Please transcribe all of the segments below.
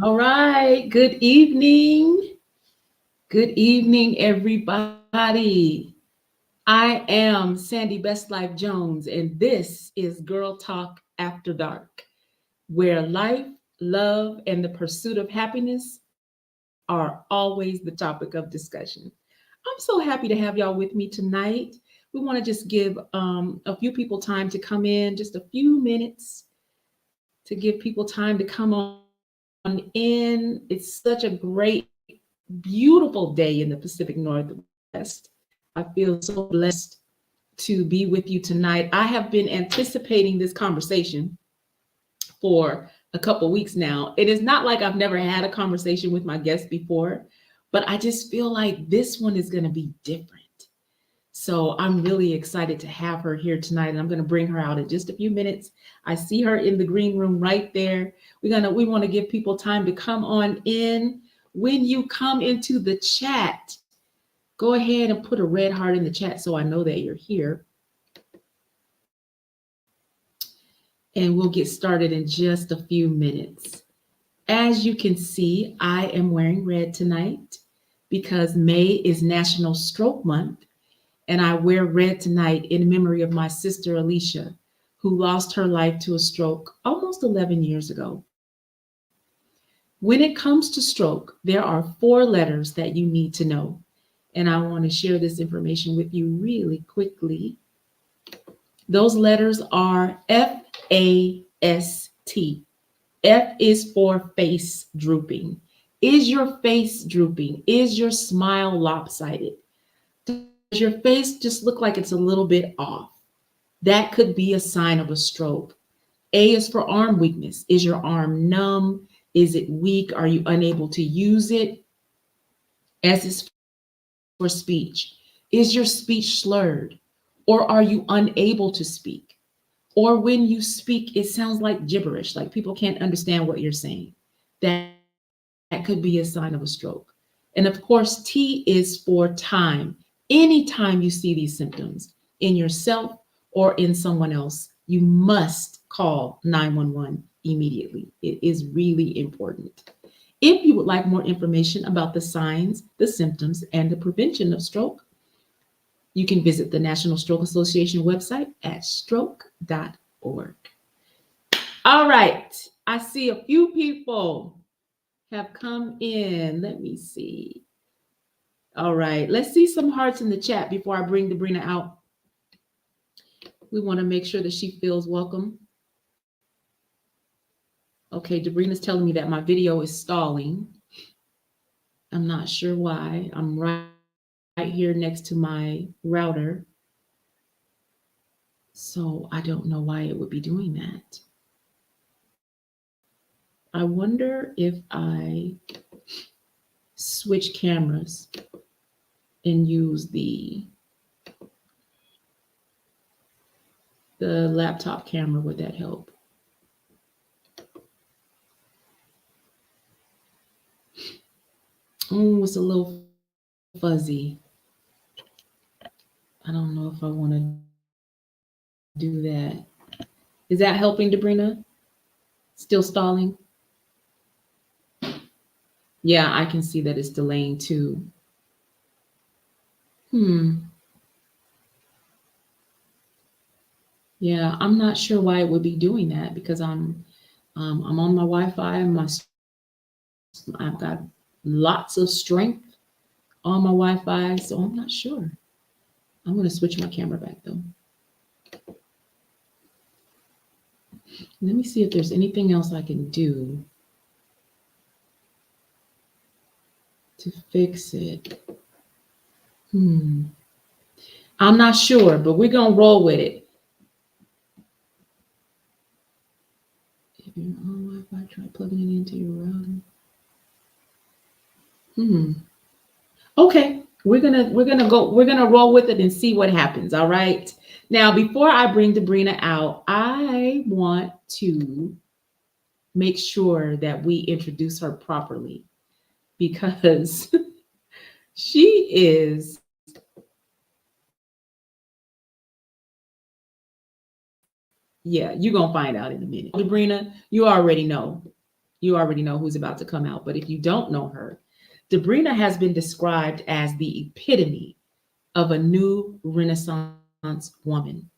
All right. Good evening. Good evening, everybody. I am Sandy Best Life Jones, and this is Girl Talk After Dark, where life, love, and the pursuit of happiness are always the topic of discussion. I'm so happy to have y'all with me tonight. We want to just give a few people time to come in, just a few minutes to give people time to come on in. It's such a great, beautiful day in the Pacific Northwest. I feel so blessed to be with you tonight. I have been anticipating this conversation for a couple weeks now. It is not like I've never had a conversation with my guests before, but I just feel like this one is going to be different. So I'm really excited to have her here tonight, and I'm going to bring her out in just a few minutes. I see her in the green room right there. We want to give people time to come on in. When you come into the chat, go ahead and put a red heart in the chat so I know that you're here. And we'll get started in just a few minutes. As you can see, I am wearing red tonight because May is National Stroke Month. And I wear red tonight in memory of my sister Alicia, who lost her life to a stroke almost 11 years ago. When it comes to stroke, there are 4 letters that you need to know. And I want to share this information with you really quickly. Those letters are FAST. F is for face drooping. Is your face drooping? Is your smile lopsided? Does your face just look like it's a little bit off? That could be a sign of a stroke. A is for arm weakness. Is your arm numb? Is it weak? Are you unable to use it? S is for speech. Is your speech slurred? Or are you unable to speak? Or when you speak, it sounds like gibberish, like people can't understand what you're saying. That could be a sign of a stroke. And of course, T is for time. Anytime you see these symptoms in yourself or in someone else, you must call 911 immediately. It is really important. If you would like more information about the signs, the symptoms, and the prevention of stroke, you can visit the National Stroke Association website at stroke.org. All right, I see a few people have come in. Let me see. All right, let's see some hearts in the chat before I bring Debrena out. We want to make sure that she feels welcome. Okay, Debrena's telling me that my video is stalling. I'm not sure why. I'm right here next to my router. So I don't know why it would be doing that. I wonder if I switch cameras and use the laptop camera, would that help? Oh, it's a little fuzzy. I don't know if I want to do that. Is that helping, Debrena? Still stalling? Yeah, I can see that it's delaying too. Hmm. Yeah, I'm not sure why it would be doing that because I'm on my Wi-Fi and I've got lots of strength on my Wi-Fi, so I'm not sure. I'm gonna switch my camera back though. Let me see if there's anything else I can do to fix it. Hmm. I'm not sure, but we're gonna roll with it. If you're on Wi-Fi, try plugging it into your router. Hmm. Okay, we're gonna roll with it and see what happens. All right. Now, before I bring Debrena out, I want to make sure that we introduce her properly because she is, yeah, you're gonna find out in a minute. Debrena, you already know. you already know who's about to come out. But if you don't know her, Debrena has been described as the epitome of a new Renaissance woman.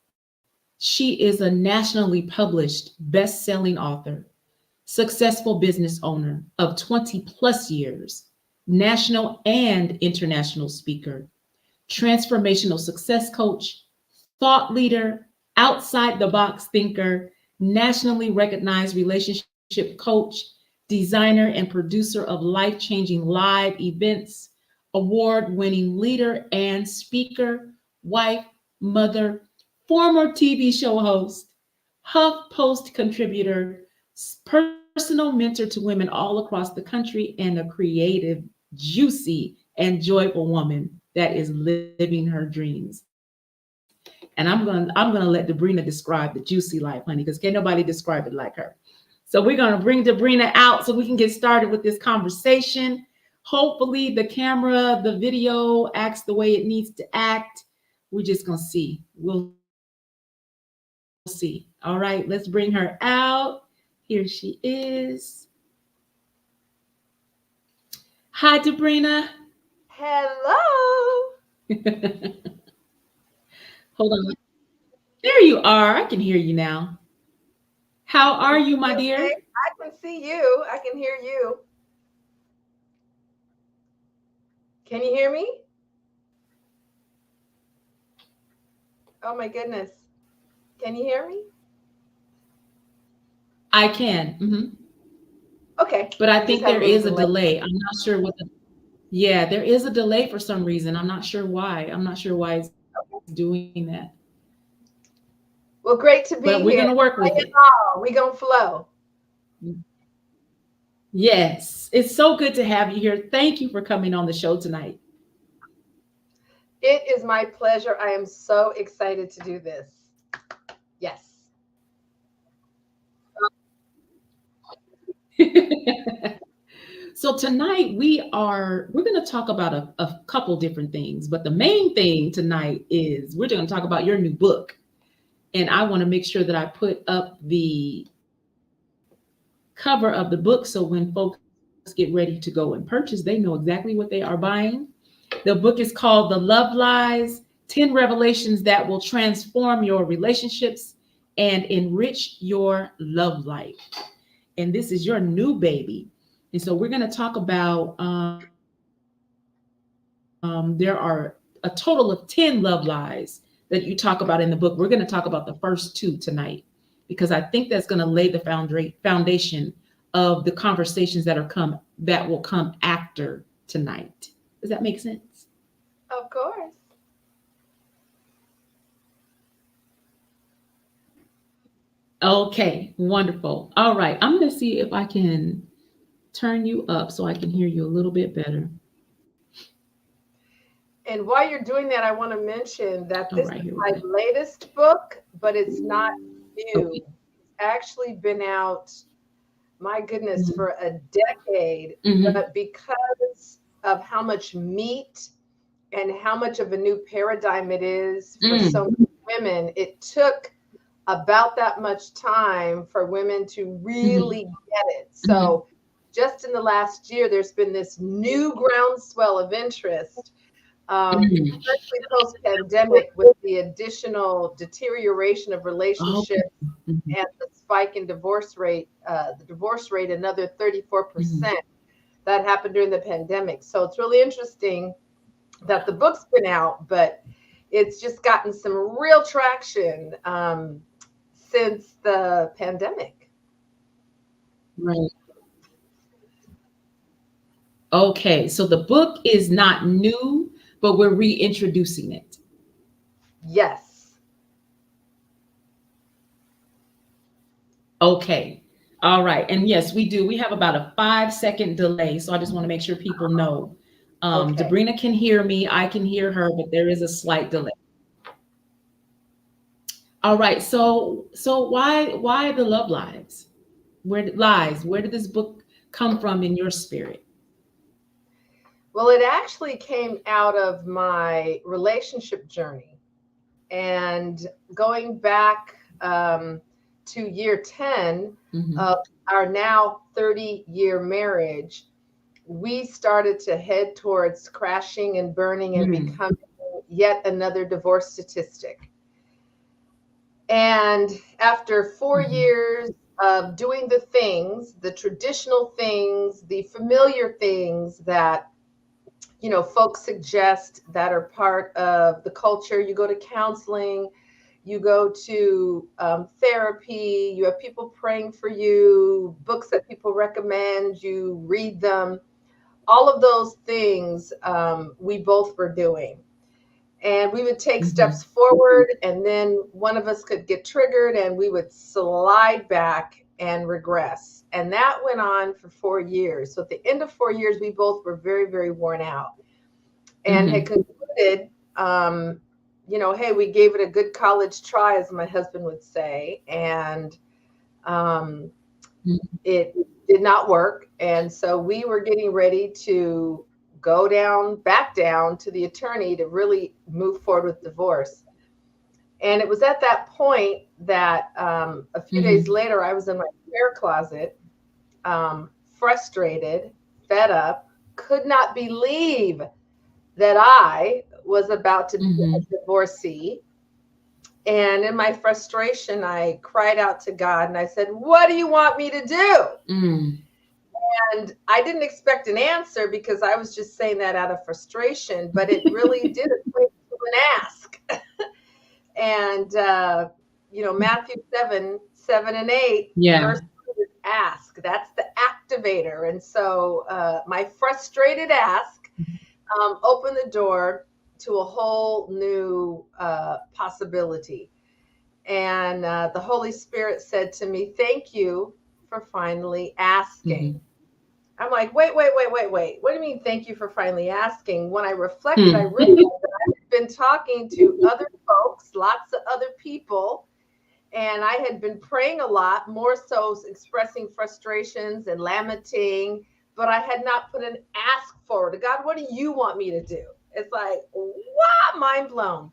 She is a nationally published, best selling author, successful business owner of 20 plus years, national and international speaker, transformational success coach, thought leader, outside the box thinker, nationally recognized relationship coach, designer, and producer of life changing live events, award winning leader and speaker, wife, mother, former TV show host, HuffPost contributor, personal mentor to women all across the country, and a creative, juicy, and joyful woman that is living her dreams. And I'm gonna let Debrena describe the juicy life, honey, because can't nobody describe it like her. So we're gonna bring Debrena out so we can get started with this conversation. Hopefully the camera, the video acts the way it needs to act. We're just gonna see. We'll see. All right, let's bring her out. Here she is. Hi, Debrena. Hello. Hold on. There you are. I can hear you now. How Can are you you, see my me okay? dear? I can see you. I can hear you. Can you hear me? Oh my goodness. Can you hear me? I can. Okay. But I We just think have a there little is a delay. delay. I'm not sure what the Yeah, there is a delay for some reason. I'm not sure why. I'm not sure why it's doing that. Well, great But to we're be gonna here. work with it. Bring it on. We gonna flow. Yes. It's so good to have you here. Thank you for coming on the show tonight. It is my pleasure. I am so excited to do this. Yes. So tonight we're going to talk about a couple different things, but the main thing tonight is we're going to talk about your new book. And I want to make sure that I put up the cover of the book so when folks get ready to go and purchase, they know exactly what they are buying. The book is called The Love Lies: 10 Revelations That Will Transform Your Relationships and Enrich Your Love Life. And this is your new baby. And so we're going to talk about there are a total of 10 love lies that you talk about in the book. We're going to talk about the first two tonight because I think that's going to lay the foundation of the conversations that will come after tonight. Does that make sense? Of course. Okay, wonderful. All right, I'm going to see if I can turn you up so I can hear you a little bit better. And while you're doing that, I want to All mention right, that here this we is go. my latest book, but it's not Okay. new. It's actually been out, my goodness, Mhm. for a decade. Mhm. But because of how much meat and how much of a new paradigm it is for so Mm. many women, it took about that much time for women to Mhm. really get it. Mhm. So just in the last year, there's been this new groundswell of interest, Mhm. especially post-pandemic, with the additional deterioration of Oh. relationships Mhm. and the spike in the divorce rate another Mhm. 34% that happened during the pandemic. So it's really interesting that the book's been out, but it's just gotten some real traction since the pandemic. Right. Okay, so the book is not new, but we're reintroducing it. Yes. Okay. All right. And yes, we do. We have about a 5 second delay. So I just want to make sure people know. Okay. Debrena can hear me. I can hear her, but there is a slight delay. All right. So why the love lives? Where did this book come from in your spirit? Well, it actually came out of my relationship journey. And going back to year 10 Hmm. of our now 30-year marriage, we started to head towards crashing and burning and Mm. becoming yet another divorce statistic. And after 4 years of doing the things, the traditional things, the familiar things that folks suggest that are part of the culture, you go to counseling, you go to therapy, you have people praying for you, books that people recommend, you read them. All of those things we both were doing. And we would take steps Mhm. forward, and then one of us could get triggered, and we would slide back and regress. And that went on for 4 years. So at the end of 4 years, we both were very, very worn out and had Mhm. concluded, hey, we gave it a good college try, as my husband would say. And um, Mhm. it did not work. And so we were getting ready to back down to the attorney to really move forward with divorce. And it was at that point that a few days Mhm. later, I was in my prayer closet, frustrated, fed up, could not believe that I was about to be a Mhm. divorcee. And in my frustration, I cried out to God and I said, "What do you want me to do?" Mm. And I didn't expect an answer because I was just saying that out of frustration, but it really did equate to an ask. And, Matthew 7, 7 and 8, the Yeah. first word is ask. That's the activator. And so my frustrated ask opened the door to a whole new possibility. And the Holy Spirit said to me, "Thank you for finally asking." Mhm. I'm like, wait, wait, wait, wait, wait. What do you mean, thank you for finally asking? When I reflected, I Hmm. realized that I've been talking to other folks, lots of other people, and I had been praying a lot, more so expressing frustrations and lamenting, but I had not put an ask forward. God, what do you want me to do? It's like, wow, mind blown.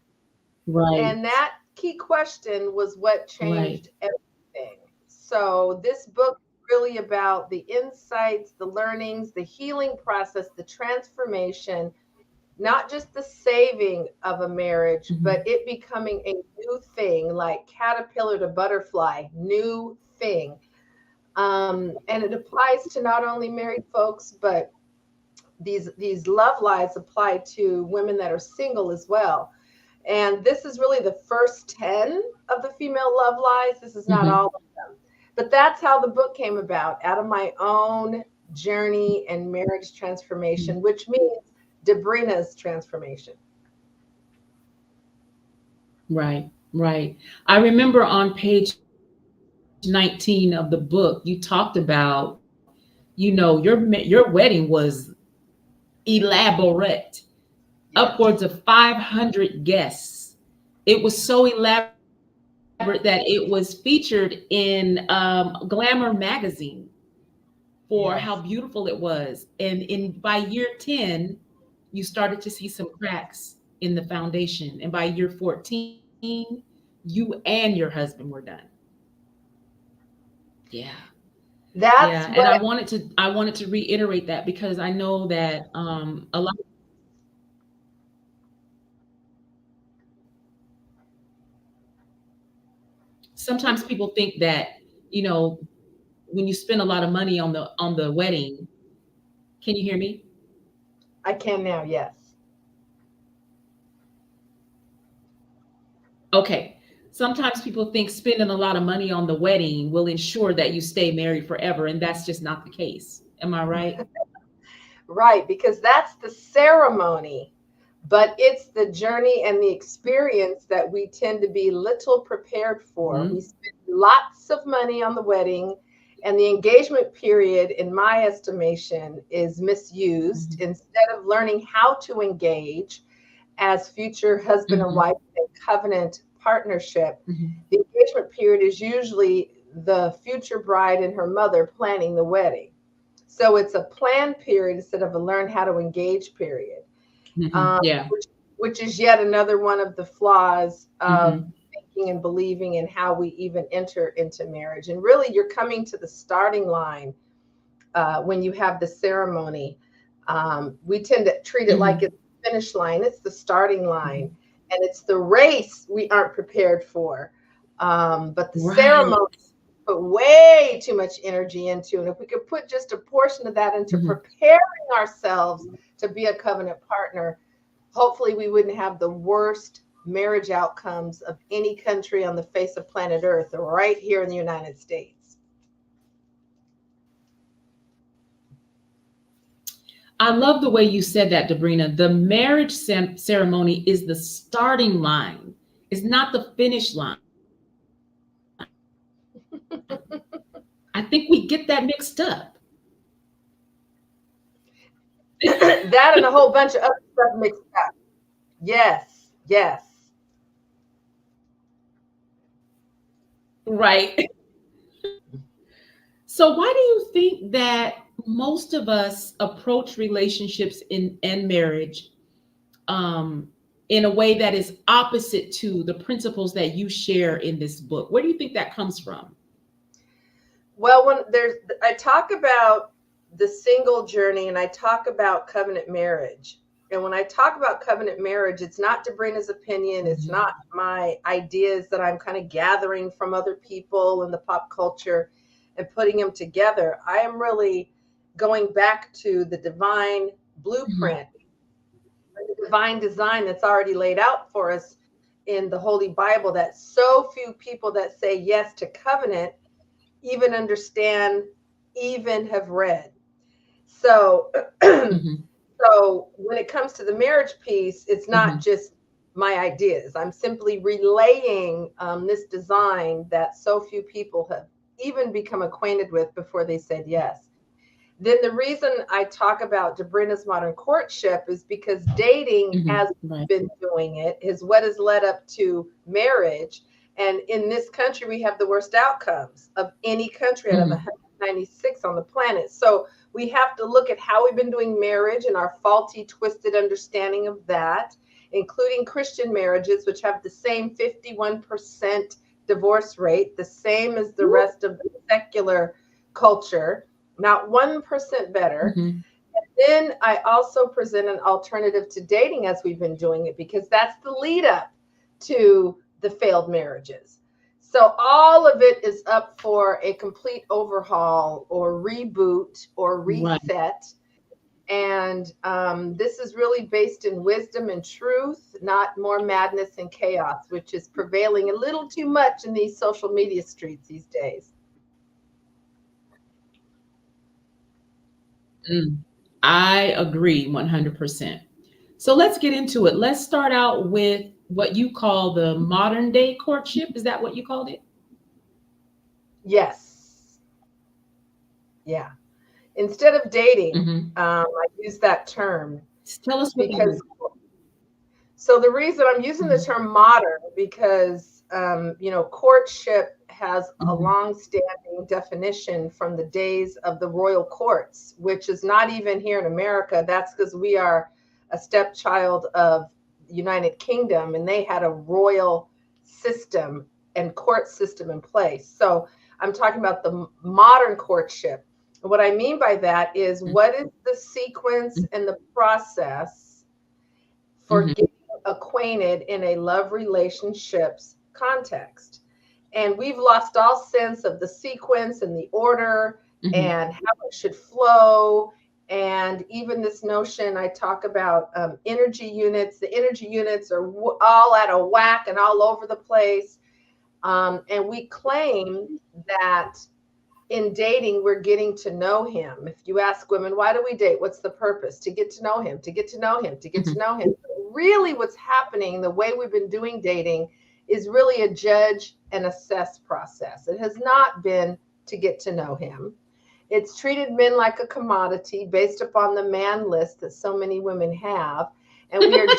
Right. And that key question was what Right. changed everything. So this book is really about the insights, the learnings, the healing process, the transformation, not just the saving of a marriage, but Mhm. it becoming a new thing, like caterpillar to butterfly, new thing. And it applies to not only married folks, but these love lies apply to women that are single as well. And this is really the first 10 of the female love lies. This is not all Mhm. of them. But that's how the book came about, out of my own journey and marriage Mhm. transformation, which means Debrena's transformation. Right. Right. I remember on page 19 of the book, you talked about, your wedding was elaborate, Yes. upwards of 500 guests. It was so elaborate that it was featured in Glamour magazine for how Yes. beautiful it was. And in by year 10, you started to see some cracks in the foundation. And by year 14, you and your husband were done. Yeah. That's Yeah. And what I wanted to reiterate that because I know that a lot sometimes people think that, you know, when you spend a lot of money on the wedding, can you hear me? I can now. Yes. Okay. Sometimes people think spending a lot of money on the wedding will ensure that you stay married forever, and that's just not the case. Am I right? Right. Because that's the ceremony, but it's the journey and the experience that we tend to be little prepared for. We Mhm. spend lots of money on the wedding, and the engagement period, in my estimation, is misused. Mhm. Instead of learning how to engage as future husband and Mhm. wife in covenant partnership, Mhm. the engagement period is usually the future bride and her mother planning the wedding. So it's a planned period instead of a learn how to engage period, Mhm. um, Yeah. which, which is yet another one of the flaws of Mhm. thinking and believing in how we even enter into marriage. And really, you're coming to the starting line when you have the ceremony. We tend to treat it like Mhm. it's the finish line. It's the starting line, Mhm. and it's the race we aren't prepared for. But the Right. ceremony put way too much energy into. And if we could put just a portion of that into Mhm. preparing ourselves to be a covenant partner, hopefully we wouldn't have the worst marriage outcomes of any country on the face of planet Earth right here in the United States. I love the way you said that, Debrena. The marriage ceremony is the starting line. It's not the finish line. I think we get that mixed up. That and a whole bunch of other stuff mixed up. Yes, yes. Right. So why do you think that most of us approach relationships and marriage um, in a way that is opposite to the principles that you share in this book? Where do you think that comes from? Well, I talk about the single journey and I talk about covenant marriage. And when I talk about covenant marriage, it's not Debrena's opinion. It's Mhm. not my ideas that I'm kind of gathering from other people in the pop culture and putting them together. I am really going back to the divine Mhm. blueprint, the divine design that's already laid out for us in the Holy Bible, that so few people that say yes to covenant even understand, even have read. So, Mhm. so when it comes to the marriage piece, it's not Mhm. just my ideas. I'm simply relaying this design that so few people have even become acquainted with before they said yes. Then the reason I talk about Debrena's modern courtship is because dating, Mhm. as Right. we've been doing it, is what has led up to marriage. And in this country, we have the worst outcomes of any country out of the Mhm. 196 on the planet. So we have to look at how we've been doing marriage and our faulty, twisted understanding of that, including Christian marriages, which have the same 51% divorce rate, the same as the Woo. rest of the secular culture, not 1% better. Mhm. Then I also present an alternative to dating as we've been doing it, because that's the lead up to the failed marriages. So all of it is up for a complete overhaul or reboot or Right. reset. And this is really based in wisdom and truth, not more madness and chaos, which is prevailing a little too much in these social media streets these days. Mm. I agree 100%. So let's get into it. Let's start out with what you call the modern day courtship. Is that what you called it? Yes. Yeah. Instead of dating, Mhm. I use that term Tell us what that because, means. so the reason I'm using the Mhm. term modern, because, courtship has a Mhm. long-standing definition from the days of the royal courts, which is not even here in America. That's because we are a stepchild of the United Kingdom, and they had a royal system and court system in place. So I'm talking about the modern courtship. What I mean by that is, what is the sequence and the process for Mhm. getting acquainted in a love relationships context? And we've lost all sense of the sequence and the order Mhm. and how it should flow. And even this notion I talk about, energy units, the energy units are all out of whack and all over the place. And we claim that in dating, we're getting to know him. If you ask women, why do we date? What's the purpose? To get to know him, to get to know him, to get to Mhm. know him. Really, what's happening, the way we've been doing dating, is really a judge and assess process. It has not been to get to know him. It's treated men like a commodity based upon the man list that so many women have. And we are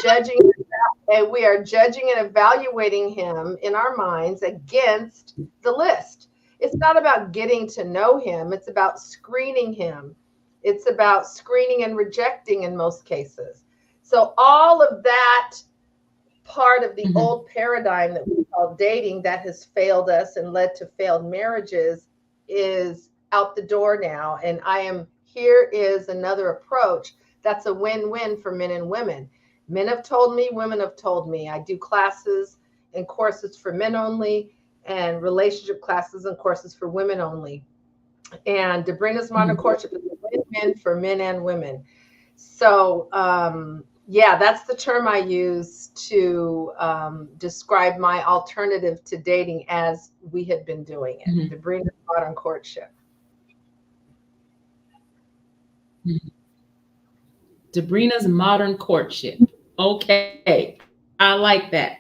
judging and evaluating him in our minds against the list. It's not about getting to know him, it's about screening him. It's about screening and rejecting in most cases. So all of that part of the Mhm. old paradigm that we so-called dating that has failed us and led to failed marriages is out the door now. And here is another approach that's a win-win for men and women. Men have told me, women have told me. I do classes and courses for men only, and relationship classes and courses for women only. And Debrena's Modern Courtship is a win-win for men and women. So, yeah, that's the term I use to describe my alternative to dating as we had been doing it. Debrena's Modern Courtship. Debrena's Modern Courtship. Okay, I like that.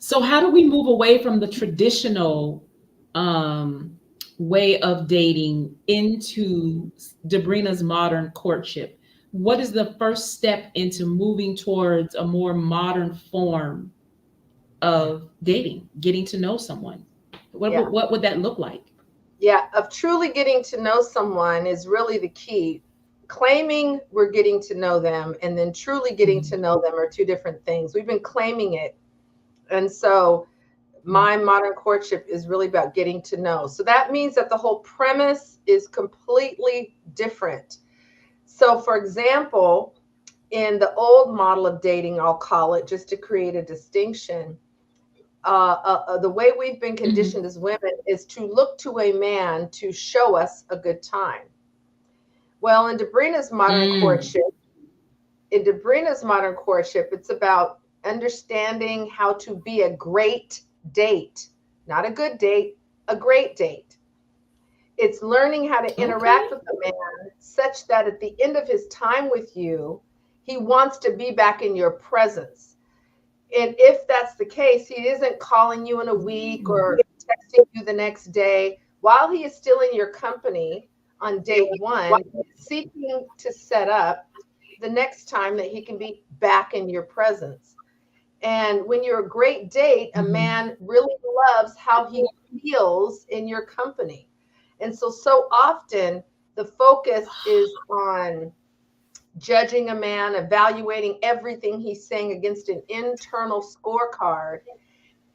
So, how do we move away from the traditional way of dating into Debrena's Modern Courtship? What is the first step into moving towards a more modern form of dating, getting to know someone? What would that look like? Yeah, of truly getting to know someone is really the key. Claiming we're getting to know them and then truly getting to know them are two different things. We've been claiming it. And so my modern courtship is really about getting to know. So that means that the whole premise is completely different. So, for example, in the old model of dating, I'll call it, just to create a distinction, the way we've been conditioned as women is to look to a man to show us a good time. Well, in Debrena's modern courtship, it's about understanding how to be a great date, not a good date, a great date. It's learning how to interact with a man such that at the end of his time with you, he wants to be back in your presence. And if that's the case, he isn't calling you in a week or texting you the next day. While he is still in your company on date one, seeking to set up the next time that he can be back in your presence. And when you're a great date, a man really loves how he feels in your company. And so often the focus is on judging a man, evaluating everything he's saying against an internal scorecard.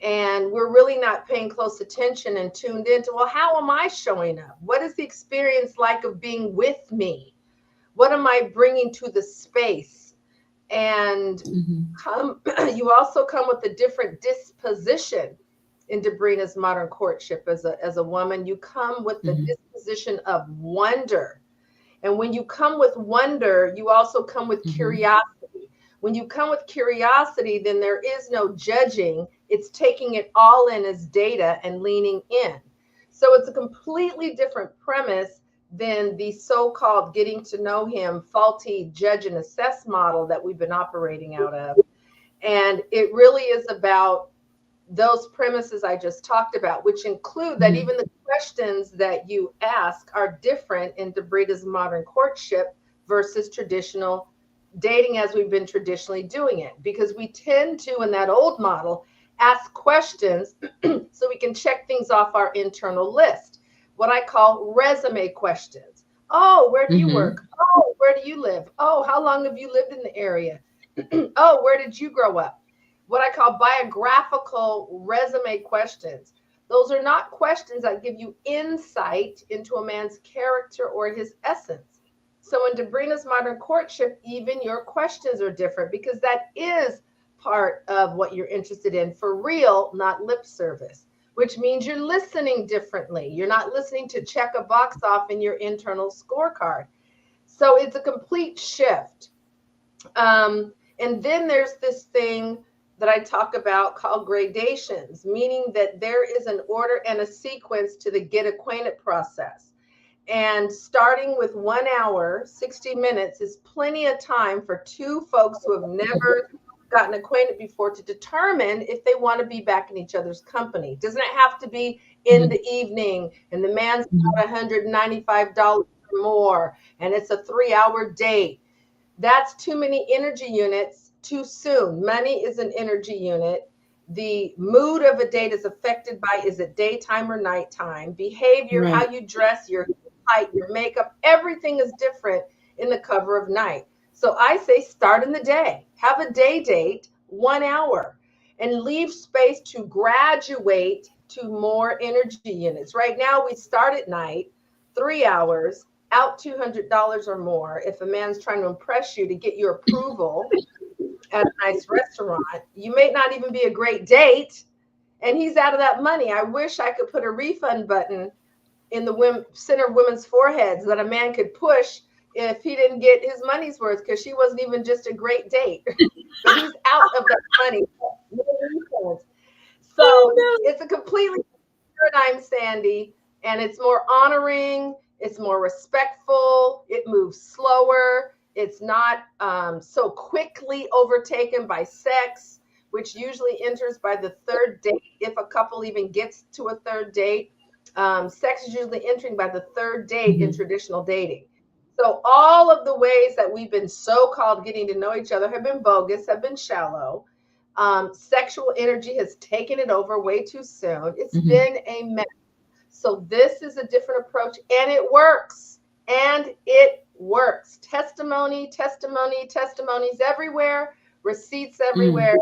And we're really not paying close attention and tuned into, well, how am I showing up? What is the experience like of being with me? What am I bringing to the space? And you also come with a different disposition in Debrena's modern courtship. As a woman, you come with the disposition of wonder. And when you come with wonder, you also come with curiosity. When you come with curiosity, then there is no judging. It's taking it all in as data and leaning in. So it's a completely different premise than the so-called getting to know him, faulty judge and assess model that we've been operating out of. And it really is about those premises I just talked about, which include that even the questions that you ask are different in Debrena's modern courtship versus traditional dating as we've been traditionally doing it. Because we tend to, in that old model, ask questions so we can check things off our internal list, what I call resume questions. Oh, where do you work? Oh, where do you live? Oh, how long have you lived in the area? Oh, where did you grow up? What I call biographical resume questions. Those are not questions that give you insight into a man's character or his essence. So in Debrena's modern courtship, even your questions are different because that is part of what you're interested in for real, not lip service, which means you're listening differently. You're not listening to check a box off in your internal scorecard. So it's a complete shift. And then there's this thing that I talk about called gradations, meaning that there is an order and a sequence to the get acquainted process. And starting with 1 hour, 60 minutes is plenty of time for two folks who have never gotten acquainted before to determine if they want to be back in each other's company. Doesn't it have to be in the evening and the man's got $195 or more and it's a 3-hour date? That's too many energy units too soon. Money is an energy unit. The mood of a date is affected by, is it daytime or nighttime? Behavior, how you dress, your height, your makeup, everything is different in the cover of night. So I say start in the day, have a day date, 1 hour, and leave space to graduate to more energy units. Right now, we start at night, 3 hours, out $200 or more. If a man's trying to impress you to get your approval at a nice restaurant, you may not even be a great date, and he's out of that money. I wish I could put a refund button in the center of women's foreheads that a man could push if he didn't get his money's worth, because she wasn't even just a great date. But he's out of that money. Oh So no. it's a completely paradigm, Sandy, and it's more honoring, it's more respectful, it moves slower, it's not so quickly overtaken by sex, which usually enters by the third date, if a couple even gets to a third date. Sex is usually entering by the third date in traditional dating. So all of the ways that we've been so-called getting to know each other have been bogus, have been shallow. Sexual energy has taken it over way too soon. It's been a mess. So this is a different approach, and it works. And it works. Testimonies everywhere, receipts everywhere.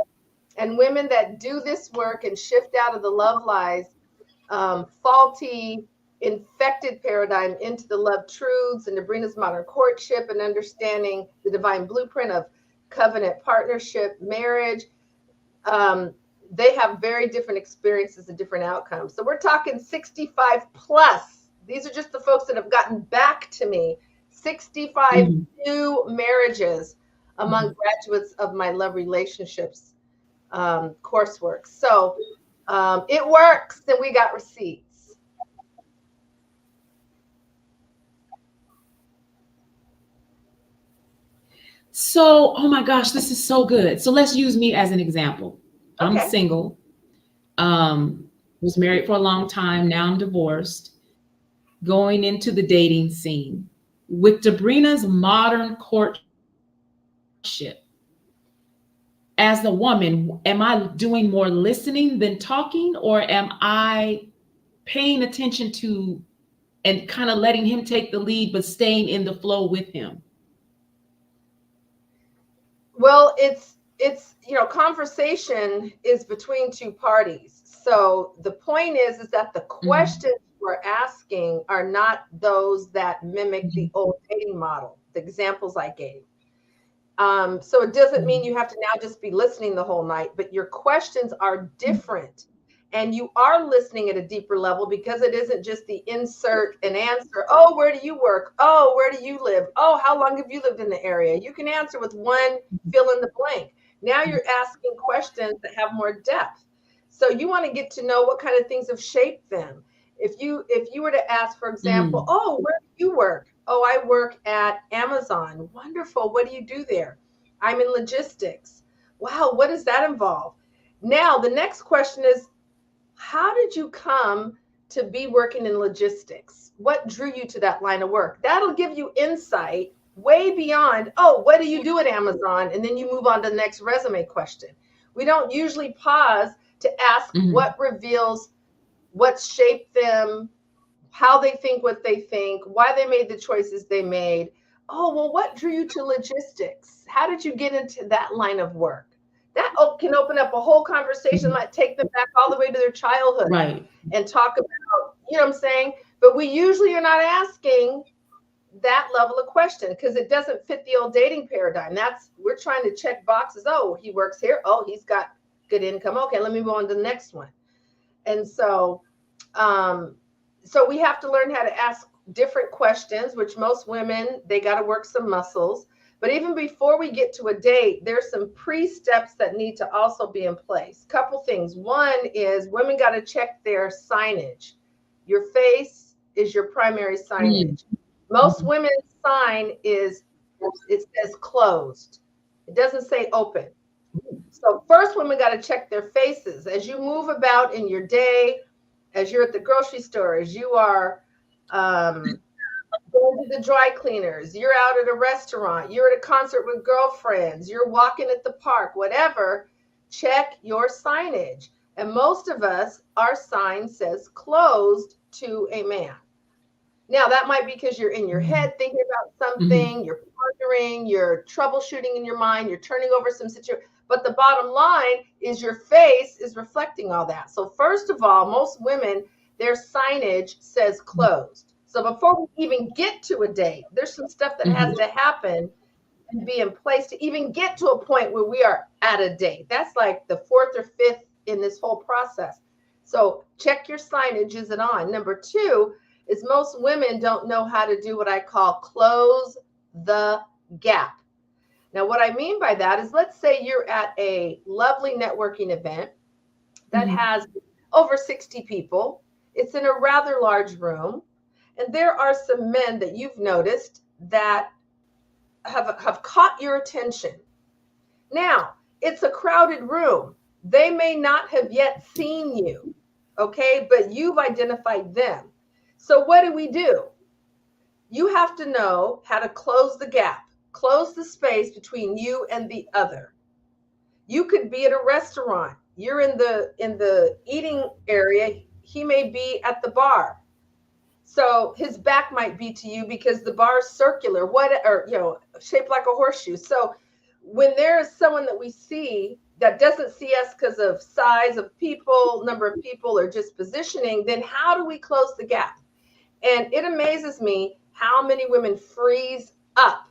And women that do this work and shift out of the love lies, faulty, infected paradigm into the love truths and Debrena's modern courtship and understanding the divine blueprint of covenant partnership, marriage, they have very different experiences and different outcomes. So we're talking 65 plus. These are just the folks that have gotten back to me. 65 new marriages among graduates of my love relationships coursework. So it works, and we got receipts. So, oh my gosh, this is so good. So let's use me as an example. I'm Okay. single. Was married for a long time. Now I'm divorced. Going into the dating scene with Debrena's modern courtship. As a woman, am I doing more listening than talking, or am I paying attention to and kind of letting him take the lead, but staying in the flow with him? Well, it's conversation is between two parties. So the point is that the questions we're asking are not those that mimic the old dating model, the examples I gave. So it doesn't mean you have to now just be listening the whole night, but your questions are different. And you are listening at a deeper level, because it isn't just the insert and answer. Oh, where do you work? Oh, where do you live? Oh, how long have you lived in the area? You can answer with one fill in the blank. Now you're asking questions that have more depth. So you want to get to know what kind of things have shaped them. If you were to ask, for example, oh, where do you work? Oh, I work at Amazon. Wonderful. What do you do there? I'm in logistics. Wow, what does that involve? Now, the next question is, how did you come to be working in logistics? What drew you to that line of work? That'll give you insight way beyond, oh, what do you do at Amazon? And then you move on to the next resume question. We don't usually pause to ask what reveals what shaped them, how they think what they think, why they made the choices they made. Oh, well, what drew you to logistics? How did you get into that line of work? That can open up a whole conversation, might take them back all the way to their childhood, Right. and talk about, you know what I'm saying? But we usually are not asking that level of question, because it doesn't fit the old dating paradigm. We're trying to check boxes. Oh, he works here. Oh, he's got good income. Okay, let me move on to the next one. And so we have to learn how to ask different questions, which most women, they got to work some muscles. But even before we get to a date, there's some pre-steps that need to also be in place. Couple things. One is women got to check their signage. Your face is your primary signage. Most women's sign it says closed. It doesn't say open. So first, women got to check their faces. As you move about in your day, as you're at the grocery store, as you are going to the dry cleaners, you're out at a restaurant, you're at a concert with girlfriends, you're walking at the park, whatever, check your signage. And most of us, our sign says closed to a man. Now, that might be because you're in your Mhm. head thinking about Mhm. something, you're pondering, you're troubleshooting in your mind, you're turning over some situation. But the bottom line is your face is reflecting all that. So, first of all, most women, their signage says closed. So, before we even get to a date, there's some stuff that has Mhm. to happen and be in place to even get to a point where we are at a date. That's like the fourth or fifth in this whole process. So check your signage. Is it on? Number two is most women don't know how to do what I call close the gap. Now, what I mean by that is, let's say you're at a lovely networking event that Mhm. has over 60 people. It's in a rather large room. And there are some men that you've noticed that have caught your attention. Now, it's a crowded room. They may not have yet seen you, okay, but you've identified them. So, what do? You have to know how to close the gap, close the space between you and the other. You could be at a restaurant. You're in the eating area. He may be at the bar. So his back might be to you because the bar is circular, shaped like a horseshoe. So when there is someone that we see that doesn't see us because of size of people, number of people, or just positioning, then how do we close the gap? And it amazes me how many women freeze up,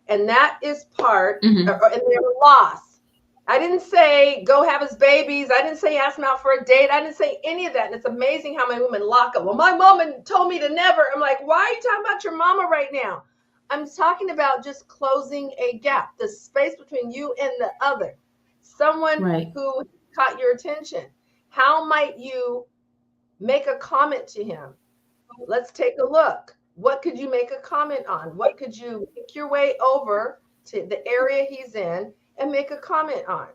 and that is part, Mhm. and they're lost. I didn't say go have his babies. I didn't say ask him out for a date. I didn't say any of that. And it's amazing how many women lock up. Well, my mama told me to never. I'm like, why are you talking about your mama right now? I'm talking about just closing a gap, the space between you and the other. Someone Right. who caught your attention. How might you make a comment to him? Let's take a look. What could you make a comment on? What could you make your way over to the area he's in and make a comment on?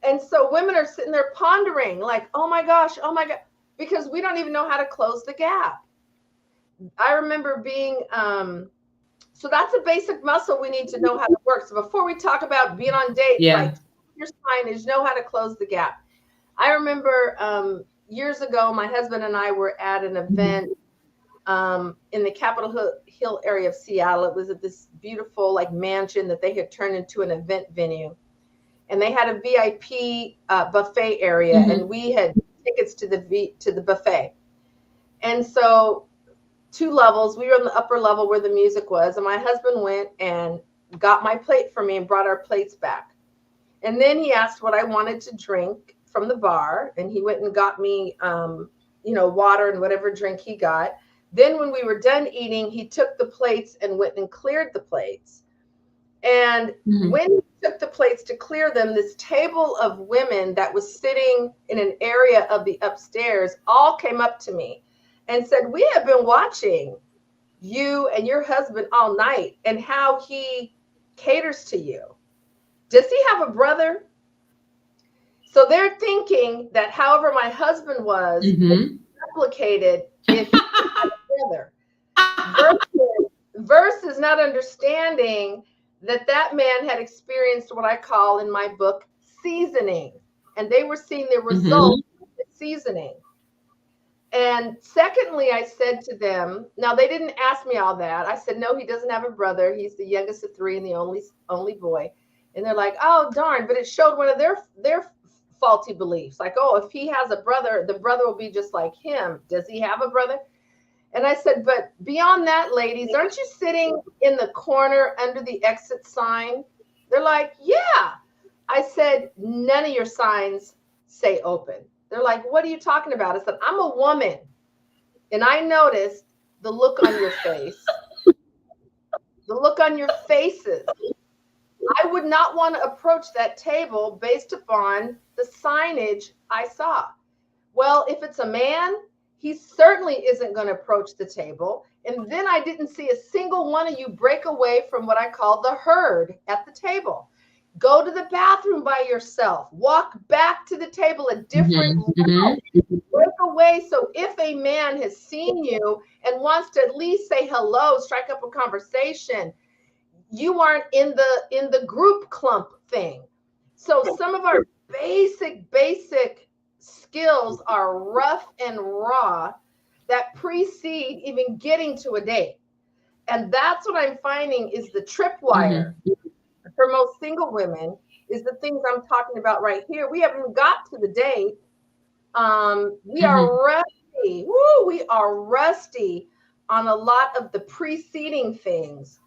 And so women are sitting there pondering, like, oh my God, because we don't even know how to close the gap. I remember being, so that's a basic muscle we need to know how to work. So before we talk about being on dates, Yeah. like your signage, know how to close the gap. I remember years ago, my husband and I were at an Mhm. event in the Capitol Hill area of Seattle. It was at this beautiful like mansion that they had turned into an event venue, and they had a VIP buffet area, and Mhm. we had tickets to the buffet. And so two levels, we were on the upper level where the music was, and my husband went and got my plate for me and brought our plates back. And then he asked what I wanted to drink from the bar, and he went and got me, water and whatever drink he got. Then, when we were done eating, he took the plates and went and cleared the plates. And Mhm. when he took the plates to clear them, this table of women that was sitting in an area of the upstairs all came up to me and said, "We have been watching you and your husband all night and how he caters to you. Does he have a brother?" So they're thinking that however my husband was Mhm. replicated if he had a brother, versus not understanding that that man had experienced what I call in my book seasoning, and they were seeing the result Mhm. of the seasoning. And secondly, I said to them, now they didn't ask me all that. I said, no, he doesn't have a brother. He's the youngest of three and the only boy. And they're like, oh darn, but it showed one of their faulty beliefs. Like, oh, if he has a brother, the brother will be just like him. Does he have a brother? And I said, but beyond that, ladies, aren't you sitting in the corner under the exit sign? They're like, yeah. I said, none of your signs say open. They're like, what are you talking about? I said, I'm a woman. And I noticed the look on your face, the look on your faces. I would not want to approach that table based upon the signage I saw. Well, if it's a man, he certainly isn't going to approach the table. And then I didn't see a single one of you break away from what I call the herd at the table. Go to the bathroom by yourself. Walk back to the table a different Mhm. Mhm. route. Break away so if a man has seen you and wants to at least say hello, strike up a conversation, you aren't in the group clump thing. So some of our basic skills are rough and raw that precede even getting to a date. And that's what I'm finding is the tripwire Mm-hmm. for most single women is the things I'm talking about right here. We haven't even got to the date. We Mm-hmm. are rusty. Woo, we are rusty on a lot of the preceding things.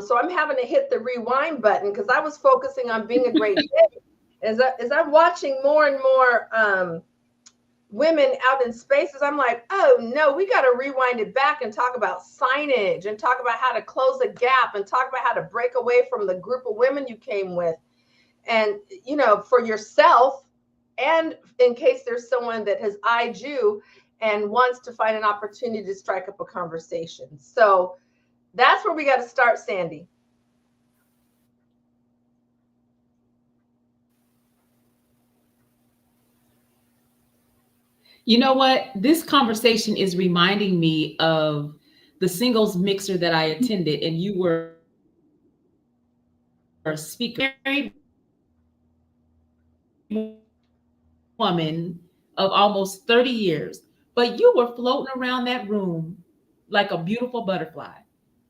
So I'm having to hit the rewind button because I was focusing on being a great date. As I'm watching more and more women out in spaces, I'm like, oh no, we got to rewind it back and talk about signage and talk about how to close a gap and talk about how to break away from the group of women you came with. And, for yourself, and in case there's someone that has eyed you and wants to find an opportunity to strike up a conversation. So that's where we got to start, Sandy. You know what? This conversation is reminding me of the singles mixer that I attended, and you were a speaker. Woman of almost 30 years, but you were floating around that room like a beautiful butterfly.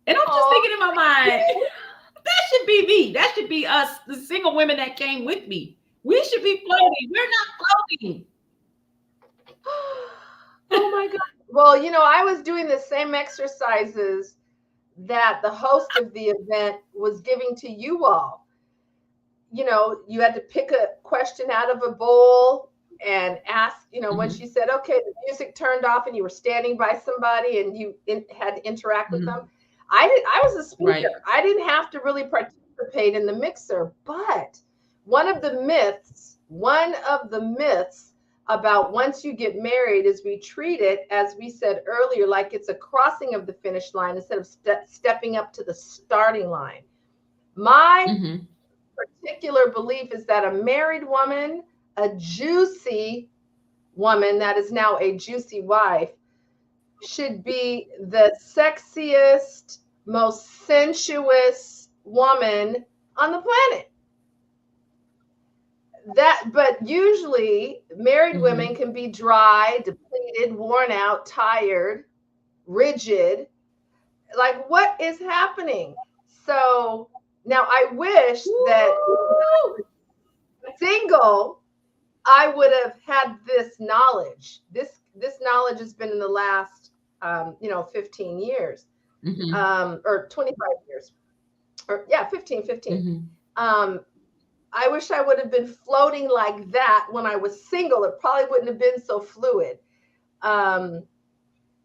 And I'm just Oh, thinking in my mind, that should be me. That should be us, the single women that came with me. We should be floating. We're not floating. oh my God. Well, I was doing the same exercises that the host of the event was giving to you all. You had to pick a question out of a bowl and ask, when Mm-hmm. she said, okay, the music turned off and you were standing by somebody and you had to interact with them. Mm-hmm. I was a Right. speaker. I didn't have to really participate in the mixer, but one of the myths about once you get married is we treat it, as we said earlier, like it's a crossing of the finish line instead of stepping up to the starting line. My Mm-hmm. particular belief is that a married woman, a juicy woman that is now a juicy wife, should be the sexiest, most sensuous woman on the planet. But usually married women Mm-hmm. can be dry, depleted, worn out, tired, rigid. Like, what is happening? So now I wish that Woo! single I would have had this knowledge. This knowledge has been in the last 15 years, Mm-hmm. or 25 years, or yeah, 15. Mm-hmm. Um, I wish I would have been floating like that when I was single. It probably wouldn't have been so fluid. Um,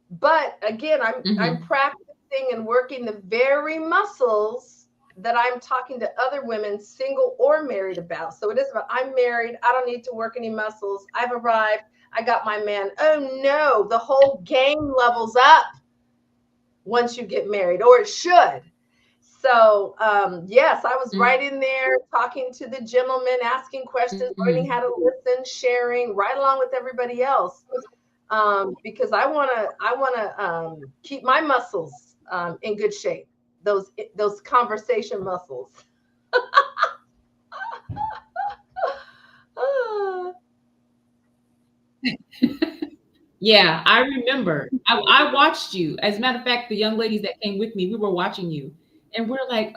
but again, I'm Mm-hmm. practicing and working the very muscles that I'm talking to other women, single or married, about. So it is about, I'm married. I don't need to work any muscles. I've arrived. I got my man. Oh no, the whole game levels up once you get married, or it should. So yes, I was right in there talking to the gentleman, asking questions, learning how Mm-hmm. to listen, sharing, right along with everybody else, because I want to keep my muscles in good shape. Those conversation muscles. Ah, Yeah, I remember. I watched you. As a matter of fact, the young ladies that came with me, we were watching you, and we're like,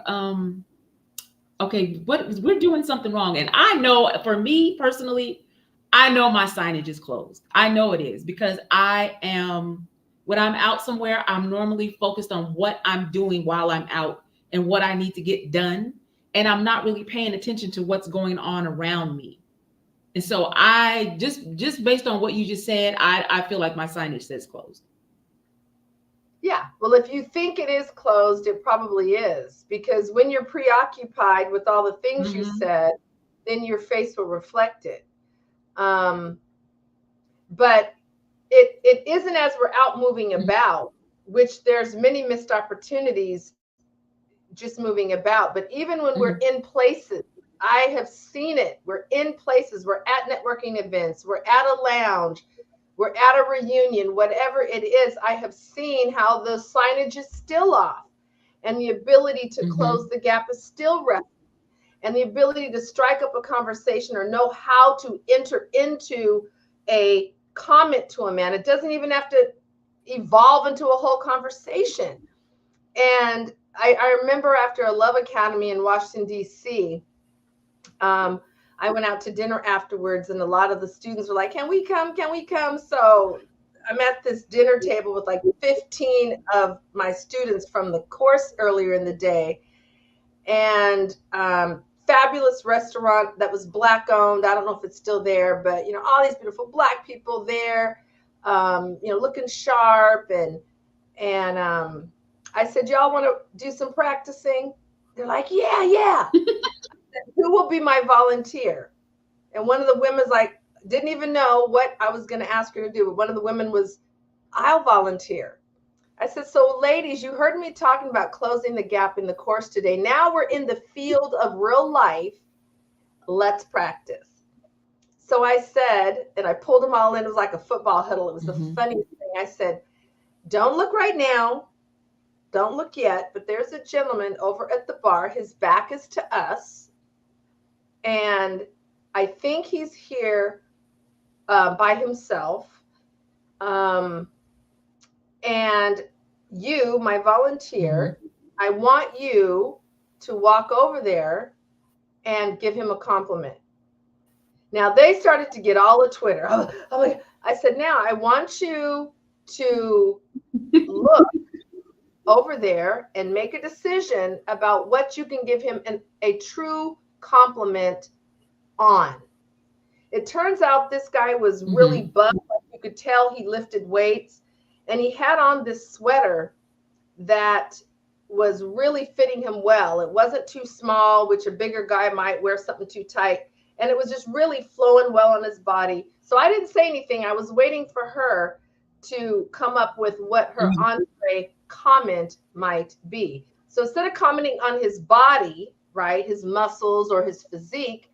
okay, what we're doing something wrong. And I know for me personally, I know my signage is closed. I know it is because I am when I'm out somewhere, I'm normally focused on what I'm doing while I'm out and what I need to get done. And I'm not really paying attention to what's going on around me. And so I just based on what you just said, I feel like my signage says closed. yeah. Well, if you think it is closed, it probably is, because when you're preoccupied with all the things you Mm-hmm. said, then your face will reflect it. Um, but it isn't as we're out moving about, which there's many missed opportunities just moving about. But even when we're Mm-hmm. in places, I have seen it. We're in places, we're at networking events, we're at a lounge, we're at a reunion, whatever it is, I have seen how the signage is still off and the ability to close Mm-hmm. the gap is still resting, and the ability to strike up a conversation or know how to enter into a comment to a man. It doesn't even have to evolve into a whole conversation. And I remember after a Love Academy in Washington, D.C., I went out to dinner afterwards, and a lot of the students were like, "Can we come? Can we come?" So I'm at this dinner table with like 15 of my students from the course earlier in the day, and fabulous restaurant that was Black owned. I don't know if it's still there, but all these beautiful Black people there, looking sharp, and I said, "Y'all want to do some practicing?" They're like, "Yeah, yeah." Who will be my volunteer? And one of the women's like, didn't even know what I was going to ask her to do. But one of the women was, "I'll volunteer." I said, "So ladies, you heard me talking about closing the gap in the course today. Now we're in the field of real life. Let's practice." So I said, and I pulled them all in. It was like a football huddle. It was the funniest thing. I said, "Don't look right now. Don't look yet. But there's a gentleman over at the bar. His back is to us. And I think he's here by himself. And you, my volunteer, I want you to walk over there and give him a compliment." Now they started to get all the Twitter. I said, "Now I want you to look over there and make a decision about what you can give him a true compliment on." It turns out this guy was really buff. You could tell he lifted weights, and he had on this sweater that was really fitting him well. It wasn't too small, which a bigger guy might wear something too tight. And it was just really flowing well on his body. So I didn't say anything. I was waiting for her to come up with what her entree comment might be. So instead of commenting on his body, right, his muscles or his physique,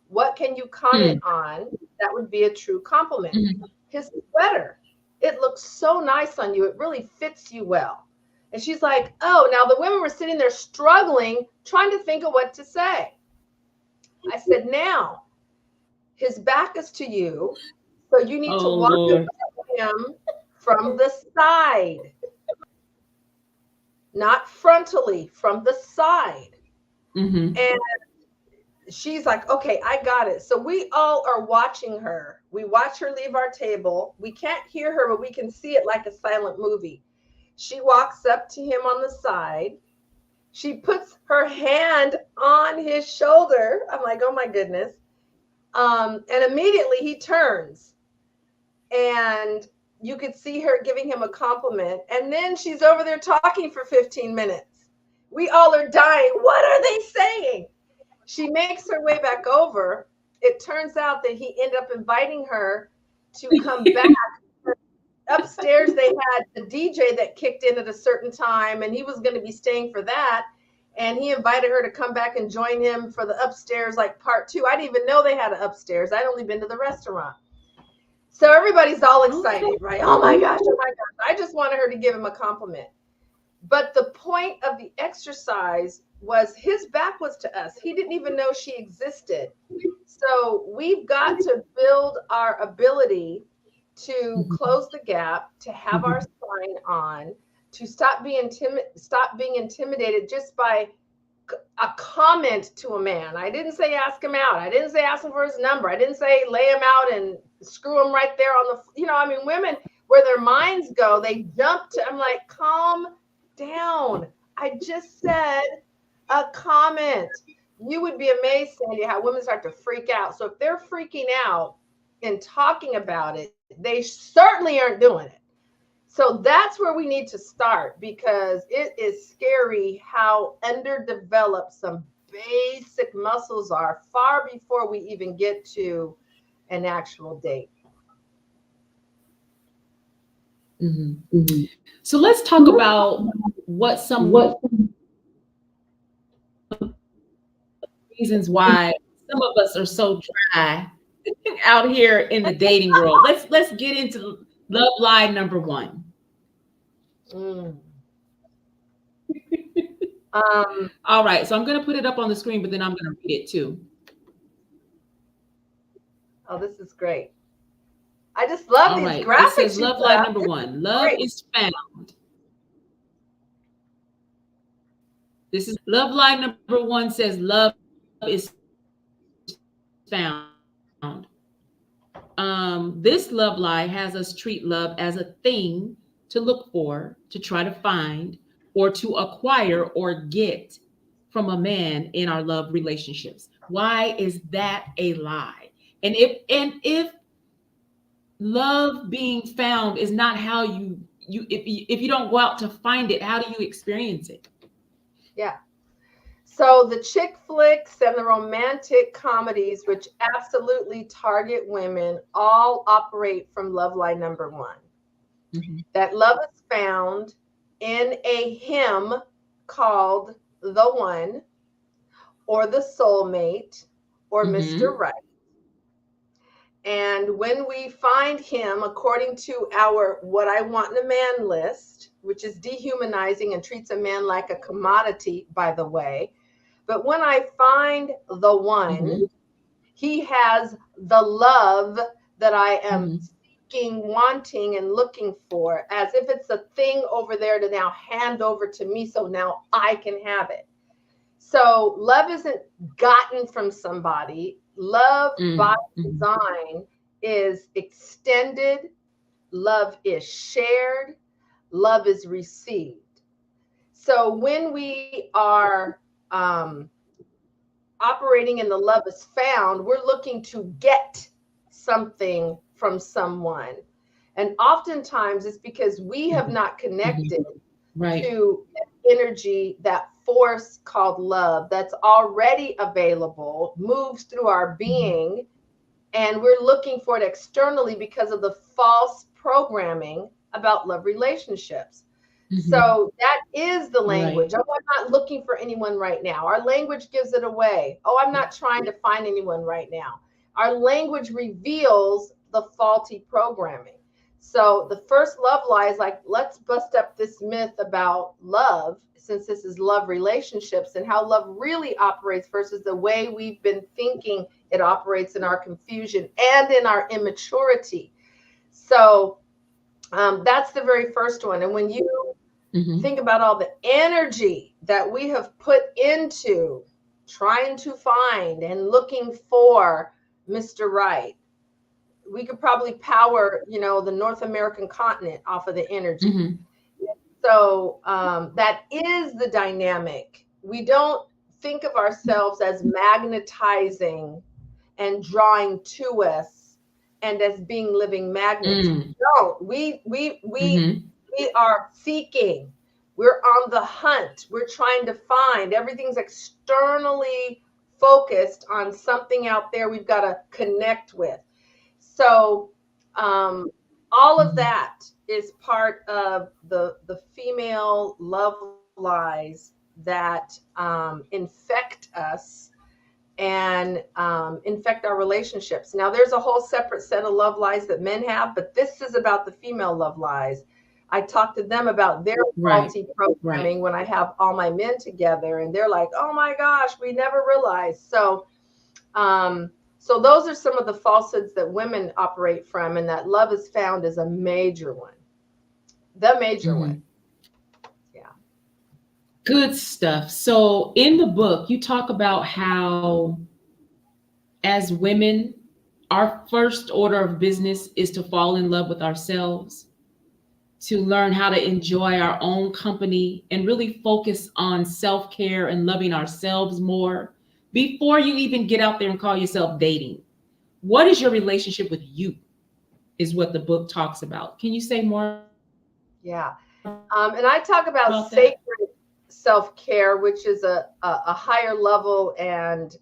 what can you comment on that would be a true compliment? His sweater. It looks so nice on you. It really fits you well. And she's like, "Oh," now the women were sitting there struggling, trying to think of what to say. I said, "Now, his back is to you, so you need to walk him from the side, not frontally, from the side." And she's like, "Okay, I got it." So we all are watching her. We watch her leave our table. We can't hear her, but we can see it like a silent movie. She walks up to him on the side. She puts her hand on his shoulder. I'm like, "Oh my goodness." And immediately he turns, and you could see her giving him a compliment. And then she's over there talking for 15 minutes. We all are dying. What are they saying? She makes her way back over. It turns out that he ended up inviting her to come back. Upstairs, they had a DJ that kicked in at a certain time, and he was going to be staying for that. And he invited her to come back and join him for the upstairs, like part 2. I didn't even know they had an upstairs. I'd only been to the restaurant. So everybody's all excited, right? Oh my gosh, oh my gosh. I just wanted her to give him a compliment. But the point of the exercise was his back was to us. He didn't even know she existed. So we've got to build our ability to close the gap, to have our sign on, to stop being intimidated just by a comment to a man. I didn't say ask him out. I didn't say ask him for his number. I didn't say lay him out and screw him right there on the, women, where their minds go, they jump to, I'm like, calm down. I just said a comment. You would be amazed, Sandy, how women start to freak out. So if they're freaking out and talking about it, they certainly aren't doing it. So that's where we need to start, because it is scary how underdeveloped some basic muscles are far before we even get to an actual date. So let's talk about what reasons why some of us are so dry out here in the dating world. Let's get into love lie number 1. All right, so I'm going to put it up on the screen, but then I'm going to read it too. Oh, this is great. I just love All these right. It says graphics you love put line out. number This is one. Love great. is found. This is love line number one says love is found. This love lie has us treat love as a thing to look for, to try to find, or to acquire or get from a man in our love relationships. Why is that a lie? And if love being found is not how if you don't go out to find it, how do you experience it? Yeah. So the chick flicks and the romantic comedies, which absolutely target women, all operate from love line number one. Mhm. That love is found in a hymn called The One or The Soulmate or Mr. Mhm. Right. And when we find him, according to our what I want in a man list, which is dehumanizing and treats a man like a commodity, by the way. But when I find the one, Mhm. he has the love that I am Mhm. seeking, wanting, and looking for, as if it's a thing over there to now hand over to me so now I can have it. So love isn't gotten from somebody. Love by Mm. Mhm. design is extended. Love is shared. Love is received. So when we are operating in the love is found, we're looking to get something from someone. And oftentimes it's because we have Mhm. not Mhm. connected Right. to that energy, that force called love that's already available, moves through our Mhm. being, and we're looking for it externally because of the false programming about love relationships. Mhm. So that is the language. Right. Oh, I'm not looking for anyone right now. Our language gives it away. Oh, I'm not trying to find anyone right now. Our language reveals the faulty programming. So the first love lie is like, let's bust up this myth about love, since this is love relationships and how love really operates versus the way we've been thinking it operates in our confusion and in our immaturity. So that's the very first one. And when you Mhm. think about all the energy that we have put into trying to find and looking for Mr. Right, we could probably power, the North American continent off of the energy. Mhm. So that is the dynamic. We don't think of ourselves as magnetizing and drawing to us and as being living magnets. Mm. No, Mhm. we are seeking. We're on the hunt. We're trying to find. Everything's externally focused on something out there we've got to connect with. So all of Mhm. that is part of the female love lies that infect us and infect our relationships. Now, there's a whole separate set of love lies that men have, but this is about the female love lies. I talk to them about their Right. faulty Right. programming when I have all my men together, and they're like, "Oh my gosh, we never realized." So those are some of the falsehoods that women operate from, and that love is found is a major one, the major one. Mhm. Yeah. Good stuff. So in the book, you talk about how, as women, our first order of business is to fall in love with ourselves, to learn how to enjoy our own company, and really focus on self care and loving ourselves more before you even get out there and call yourself dating. What is your relationship with you? Is what the book talks about. Can you say more about that? Yeah. And I talk about sacred self care, which is a higher level and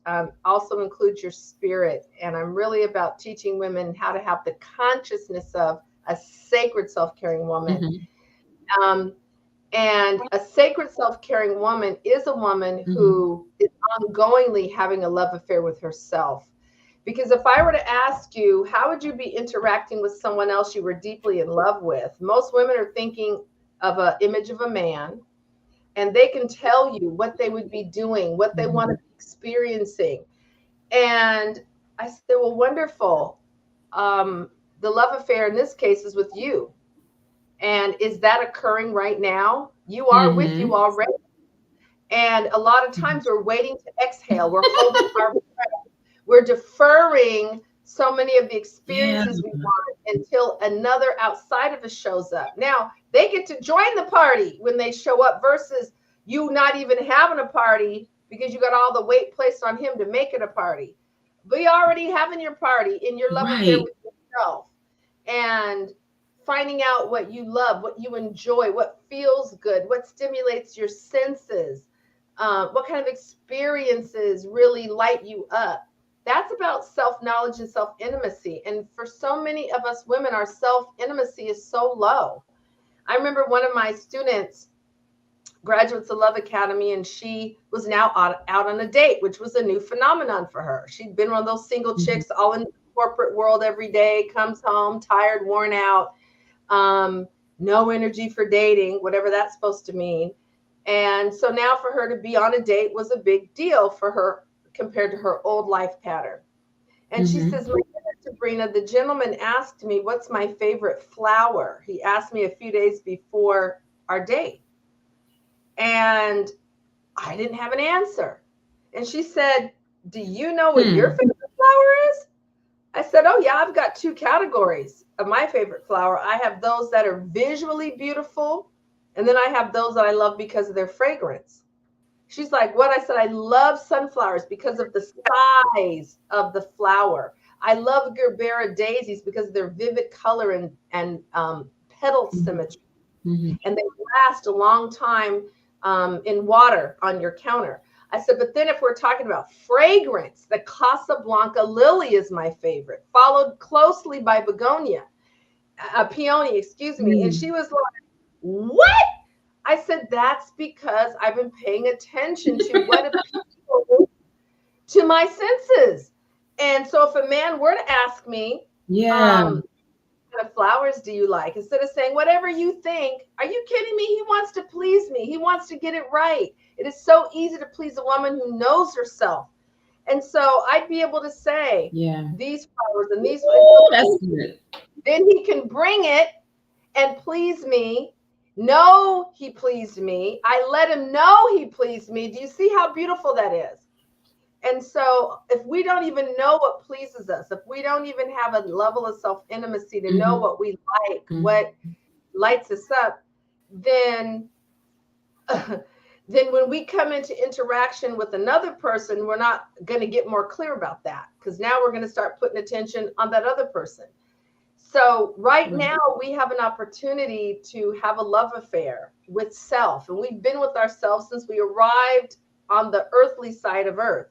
also includes your spirit. And I'm really about teaching women how to have the consciousness of a sacred self caring woman. Mhm. Um, and a sacred self caring woman is a woman Mhm. who is ongoingly having a love affair with herself. Because if I were to ask you, how would you be interacting with someone else you were deeply in love with? Most women are thinking of an image of a man, and they can tell you what they would be doing, what they want to Mhm. be experiencing. And I said, well, wonderful. Um, the love affair in this case is with you. And is that occurring right now? You are with you Mm-hmm. already. And a lot of times we're waiting to exhale. We're holding our breath. We're deferring so many of the Yeah. experiences we want until another outside of us shows up. Now they get to join the party when they show up versus you not even having a party because you got all the weight placed on him to make it a party. But you already having your party in your love affair Right. with yourself and finding out what you love, what you enjoy, what feels good, what stimulates your senses, what kind of experiences really light you up. That's about self knowledge and self intimacy. And for so many of us women, our self intimacy is so low. I remember one of my students graduates of Love Academy, and she was now out on a date, which was a new phenomenon for her. She'd been one of those single Mhm. chicks all in the corporate world every day, comes home tired, worn out, um, no energy for dating, whatever that's supposed to mean. And so now for her to be on a date was a big deal for her compared to her old life pattern. And she Mhm. says, my goodness, Debrena, the gentleman asked me, what's my favorite flower? He asked me a few days before our date. And I didn't have an answer. And she said, do you know what your Hmm. favorite flower is? I said, oh, yeah, I've got two categories of my favorite flower. I have those that are visually beautiful, and then I have those that I love because of their fragrance. She's like, what? I said, I love sunflowers because of the size of the flower. I love Girrrl daisies because of their vivid color and petal Mhm. symmetry. Mhm. And they last a long time in water on your counter. I said, but then if we're talking about fragrance, the Casablanca lily is my favorite, followed closely by begonia, peony, excuse me. And she Mm. was like, what? I said, that's because I've been paying attention to what appeals to my senses. And so if a man were to ask me, Yeah. what kind of flowers do you like? Instead of saying, whatever you think, are you kidding me? He wants to please me. He wants to get it right. It is so easy to please a woman who knows herself. And so I'd be able to say Yeah. these flowers and these. And Ooh, so that's good. then he can bring it and please me. Know he pleased me. I let him know he pleased me. Do you see how beautiful that is? And so, if we don't even know what pleases us, if we don't even have a level of self intimacy to know Mhm. what we like, Mhm. what lights us up, then then when we come into interaction with another person, we're not going to get more clear about that because now we're going to start putting attention on that other person. So right Right. now we have an opportunity to have a love affair with self, and we've been with ourselves since we arrived on the earthly side of earth.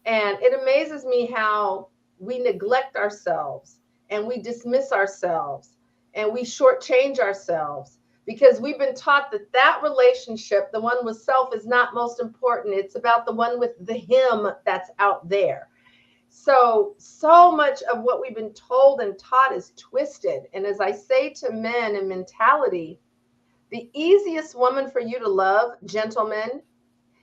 And it amazes me how we neglect ourselves and we dismiss ourselves and we shortchange ourselves because we've been taught that that relationship, the one with self, is not most important. It's about the one with the him that's out there. So much of what we've been told and taught is twisted. And as I say to men in mentality, the easiest woman for you to love, gentlemen,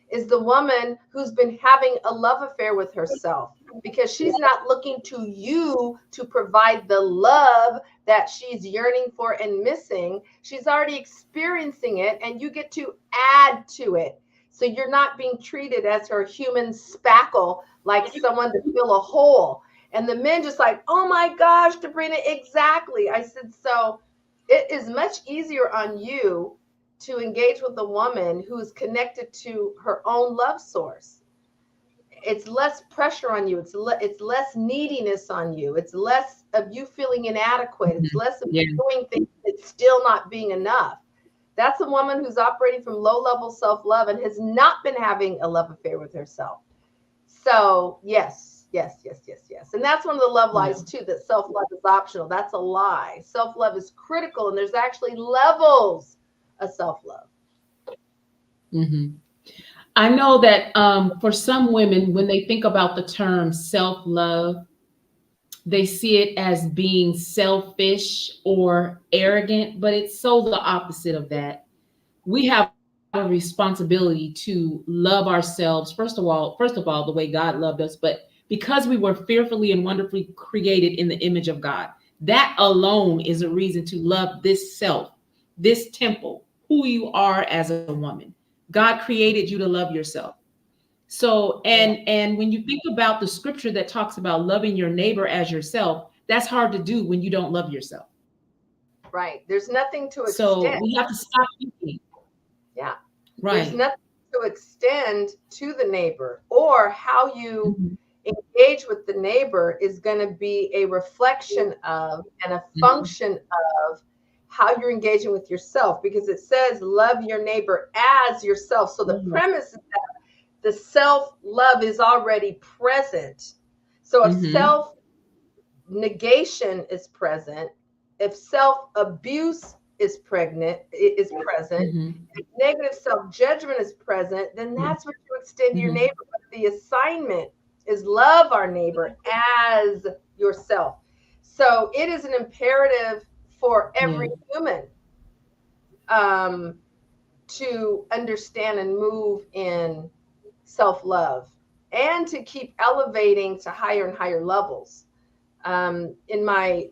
is the woman who's been having a love affair with herself because she's not looking to you to provide the love that she's yearning for and missing. She's already experiencing it, and you get to add to it. So you're not being treated as her human spackle, like someone to fill a hole. And the men just like, oh my gosh, Debrena, exactly. I said, so it is much easier on you to engage with a woman who is connected to her own love source. It's less pressure on you. It's less neediness on you. It's less of you feeling inadequate. It's Mhm. less of Yeah. you doing things that's still not being enough. That's a woman who's operating from low level self love and has not been having a love affair with herself. So yes, yes, yes, yes, yes. And that's one of the love Yeah. lies too, that self love is optional. That's a lie. Self love is critical, and there's actually levels of self love. Mhm. I know that for some women, when they think about the term self love, they see it as being selfish or arrogant, but it's so the opposite of that. We have a responsibility to love ourselves first of all the way God loved us, but because we were fearfully and wonderfully created in the image of God. That alone is a reason to love this self, this temple, who you are as a woman. God created you to love yourself. So, Yeah. and when you think about the scripture that talks about loving your neighbor as yourself, that's hard to do when you don't love yourself. Right. There's nothing to So extend. we have to stop thinking. Yeah. There's Right. nothing to extend to the neighbor, or how you Mhm. engage with the neighbor is going to be a reflection of and a Mhm. function of how you're engaging with yourself, because it says love your neighbor as yourself. So the Mhm. premise is that the self love is already present. So if Mhm. self negation is present, if self abuse is present, Mhm. if negative self judgment is present, then Mhm. that's what you extend to your Mhm. neighbor. But the assignment is love our neighbor as yourself. So it is an imperative for Yeah. every human, um, to understand and move in self love, and to keep elevating to higher and higher levels. In my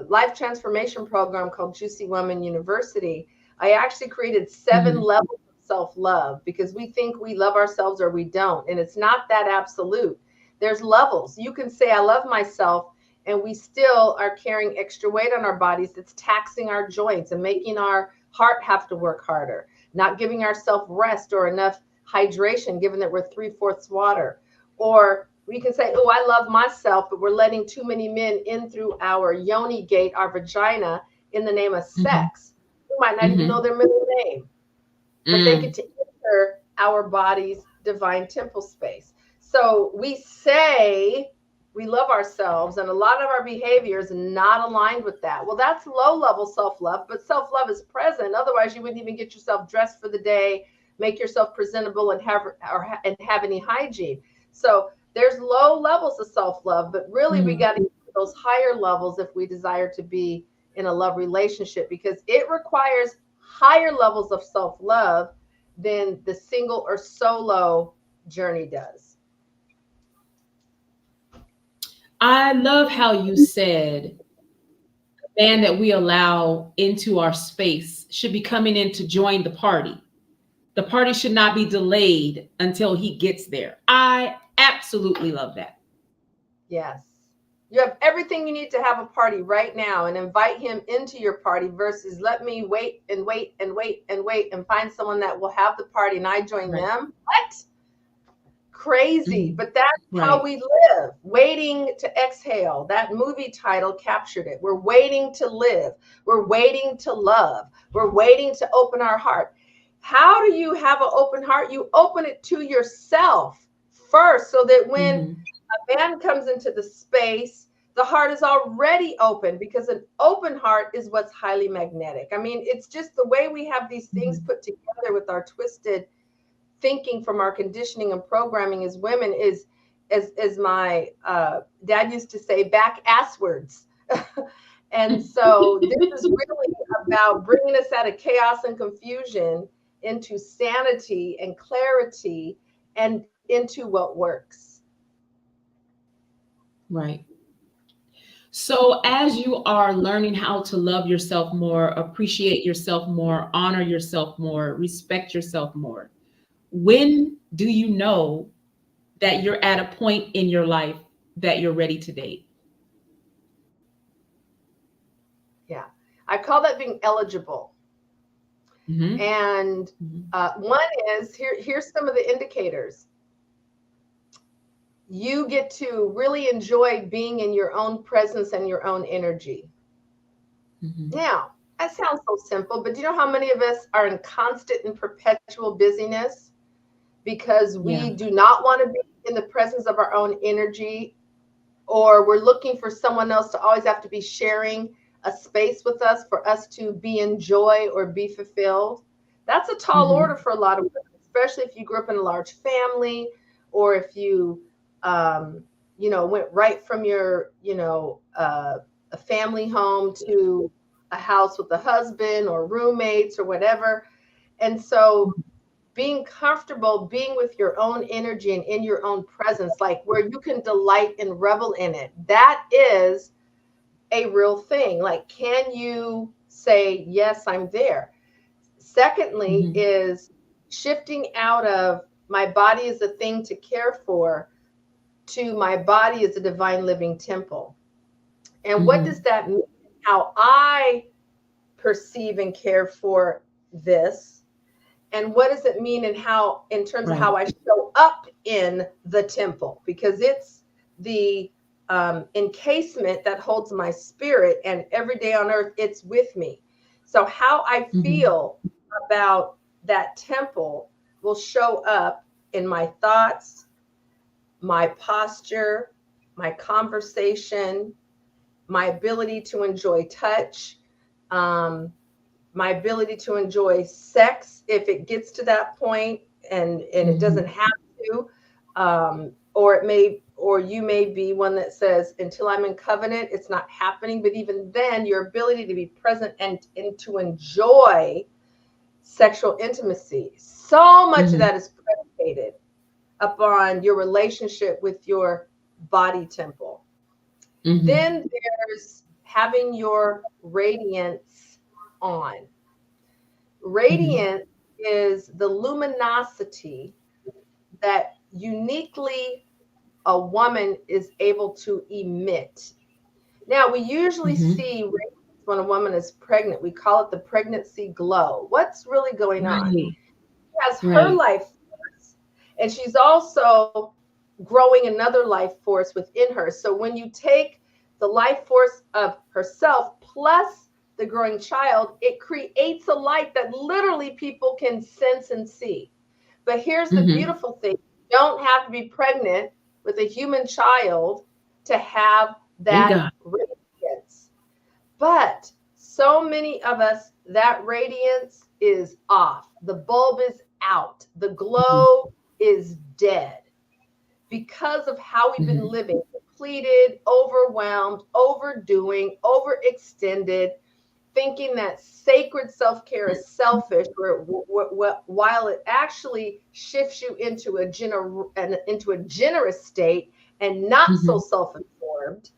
life transformation program called Juicy Woman University, I actually created 7 Mhm. levels of self love, because we think we love ourselves or we don't. And it's not that absolute. There's levels. You can say, I love myself, and we still are carrying extra weight on our bodies that's taxing our joints and making our heart have to work harder, not giving ourselves rest or enough hydration, given that we're 3/4 water. Or we can say, oh, I love myself, but we're letting too many men in through our yoni gate, our vagina, in the name of Mhm. sex. We might not even know Mhm. their middle name, but they get Mm. to enter our body's divine temple space. So we say we love ourselves, and a lot of our behavior is not aligned with that. Well, that's low level self love, but self love is present. Otherwise, you wouldn't even get yourself dressed for the day, make yourself presentable, and have any hygiene. So there's low levels of self love, but really we Mm. got to get to those higher levels if we desire to be in a love relationship, because it requires higher levels of self love than the single or solo journey does. I love how you said the man that we allow into our space should be coming in to join the party. The party should not be delayed until he gets there. I absolutely love that. Yes. You have everything you need to have a party right now and invite him into your party, versus let me wait and wait and wait and wait and find someone that will have the party and I join Right. them. What? Crazy. Mhm. But that's how Right. we live, waiting to exhale. That movie title captured it. We're waiting to live. We're waiting to love. We're waiting to open our heart. How do you have an open heart? You open it to yourself first, so that when Mhm. a man comes into the space, the heart is already open, because an open heart is what's highly magnetic. I mean, it's just the way we have these things Mhm. put together with our twisted thinking from our conditioning and programming as women is, as my dad used to say, back asswards. And so this is really about bringing us out of chaos and confusion into sanity and clarity, and into what works. Right. So, as you are learning how to love yourself more, appreciate yourself more, honor yourself more, respect yourself more, when do you know that you're at a point in your life that you're ready to date? Yeah. I call that being eligible. Hmm. And Hmm. one is here's some of the indicators. You get to really enjoy being in your own presence and your own energy. Hmm. Now, that sounds so simple, but do you know how many of us are in constant and perpetual busyness because we Yeah. do not want to be in the presence of our own energy, or we're looking for someone else to always have to be sharing a space with us for us to be in joy or be fulfilled? That's a tall order Hmm. for a lot of women, especially if you grew up in a large family, or if you, um, went right from your, a family home to a house with a husband or roommates or whatever. And so being comfortable being with your own energy and in your own presence, like where you can delight and revel in it, that is a real thing? Like, can you say, yes, I'm there? Secondly, Mhm. is shifting out of my body is a thing to care for to my body is a divine living temple. And what does Mhm. that mean? How I perceive and care for this, and what does it mean in how, in terms of how Right. I show up in the temple, because it's the encasement that holds my spirit, and every day on earth it's with me. So how I Mhm. feel about that temple will show up in my thoughts, my posture, my conversation, my ability to enjoy touch, um, my ability to enjoy sex if it gets to that point, and it doesn't Mhm. have to, or it may, or you may be one that says, until I'm in covenant it's not happening. But even then, your ability to be present and to enjoy sexual intimacy, so much of Mhm. that is predicated upon your relationship with your body temple. Mhm. Then there's having your radiance on. Mhm. Radiance is the luminosity that uniquely a woman is able to emit. Now, we usually Mhm. see radiance when a woman is pregnant. We call it the pregnancy glow. What's really going on? Right. She has her Right. life force, and she's also growing another life force within her. So when you take the life force of herself plus the growing child, it creates a light that literally people can sense and see. But here's the Mhm. beautiful thing: you don't have to be pregnant with a human child to have Thank that God. radiance. But so many of us, that radiance is off. The bulb is out. The Mhm. glow is dead because of how we've been Mhm. living: depleted, overwhelmed, overdoing, overextended, thinking that sacred self care is selfish, while it actually shifts you into a generous state and not so Mhm. self informed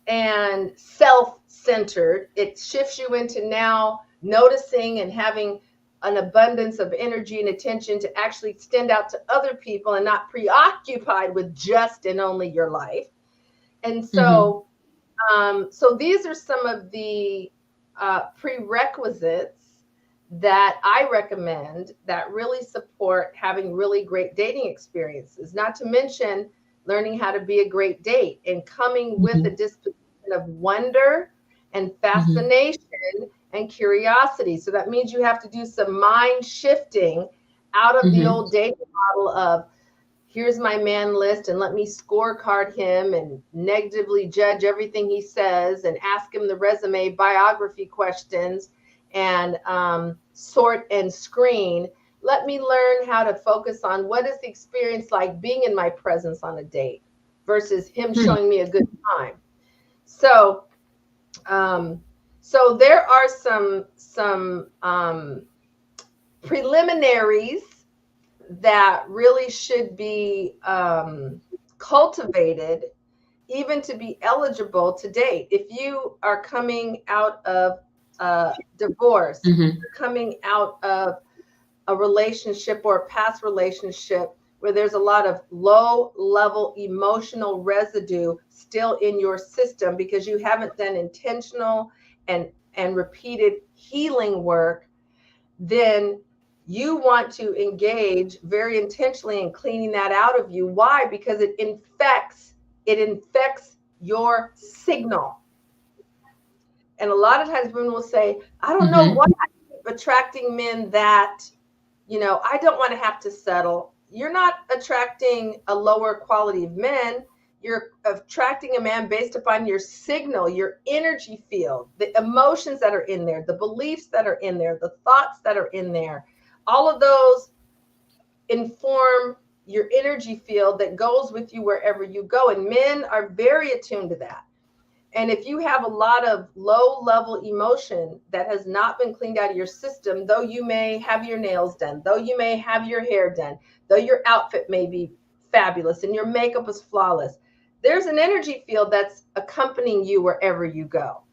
and self-centered. It shifts you into now noticing and having an abundance of energy and attention to actually extend out to other people and not preoccupied with just and only your life. And Mhm. so these are some of the prerequisites that I recommend that really support having really great dating experiences. Not to mention learning how to be a great date and coming with a Mhm. disposition of wonder and Mhm. fascination and curiosity. So that means you have to do some mind shifting out of the Mhm. old dating model of, here's my man list and let me scorecard him and negatively judge everything he says and ask him the resume biography questions and sort and screen. Let me learn how to focus on what is the experience like being in my presence on a date versus him Hmm. showing me a good time. So um, so there are some preliminaries that really should be cultivated even to be eligible to date. If you are coming out of divorce, Mhm. you're coming out of a relationship or a past relationship where there's a lot of low level emotional residue still in your system because you haven't done intentional and repeated healing work, then you want to engage very intentionally in cleaning that out of you. Why? Because it infects your signal. And a lot of times women will say, I don't know Mhm. why I keep attracting men that, I don't want to have to settle. You're not attracting a lower quality of men. You're attracting a man based upon your signal, your energy field, the emotions that are in there, the beliefs that are in there, the thoughts that are in there. All of those inform your energy field that goes with you wherever you go. And men are very attuned to that. And if you have a lot of low level emotion that has not been cleaned out of your system, though you may have your nails done, though you may have your hair done, though your outfit may be fabulous and your makeup is flawless, there's an energy field that's accompanying you wherever you go.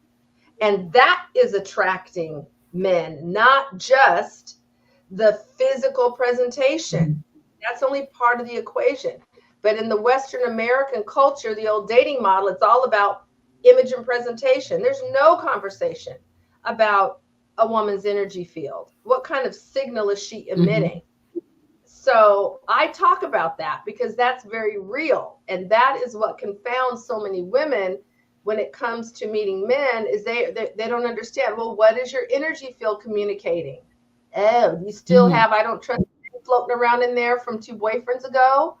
And that is attracting men, not just the physical presentation. Mhm. That's only part of the equation. But in the Western American culture, the old dating model, it's all about image and presentation. There's no conversation about a woman's energy field. What kind of signal is she emitting? Mhm. So I talk about that because that's very real. And that is what confounds so many women when it comes to meeting men is they don't understand. Well, what is your energy field communicating? Oh, you still Mhm. have I don't trust you floating around in there from 2 boyfriends ago?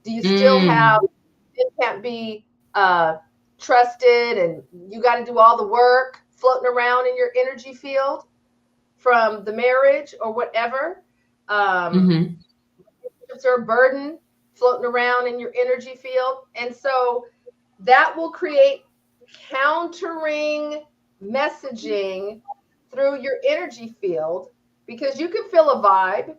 Do you still have Mm. it can't be trusted and you got to do all the work floating around in your energy field from the marriage or whatever? Um, Mhm. or a burden floating around in your energy field. And so that will create countering messaging through your energy field because you can feel a vibe.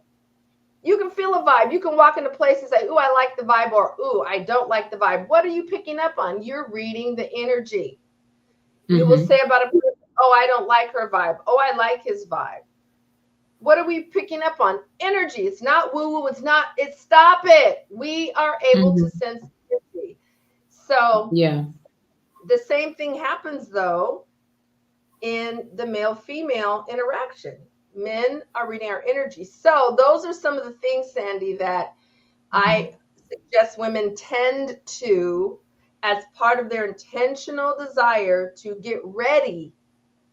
You can feel a vibe. You can walk into a place and say, ooh, I like the vibe, or ooh, I don't like the vibe. What are you picking up on? You're reading the energy. You will say Mhm. about a person, oh, I don't like her vibe. Oh, I like his vibe. What are we picking up on? Energy. It's not woo woo. It's stop it. We are able to Mhm. sense energy. So Yeah. the same thing happens though in the male female interaction. Men are reading our energy. So those are some of the things, Sandy, that I suggest women tend to, as part of their intentional desire to get ready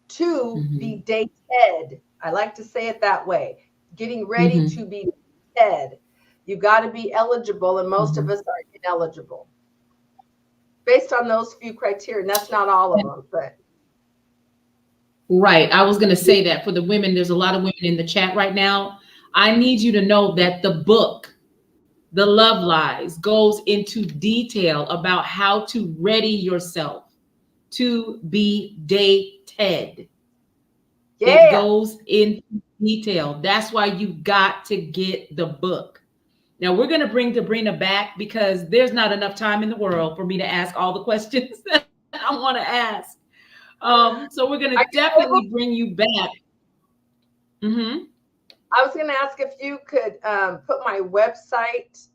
to be Mhm. dated. I like to say it that way. Getting ready to Mhm. be dated. You got to be eligible, and most of Mhm. us are ineligible based on those few criteria. And that's not all of them, but Right. I was going to say that for the women, there's a lot of women in the chat right now. I need you to know that the book, The Love Lies, goes into detail about how to ready yourself to be dated. It yeah. goes into detail. That's why you got to get the book. Now we're going to bring Debrena back because there's not enough time in the world for me to ask all the questions that I want to ask. So we're going to Are you definitely able? bring you back. Mm-hmm. I was going to ask if you could put my website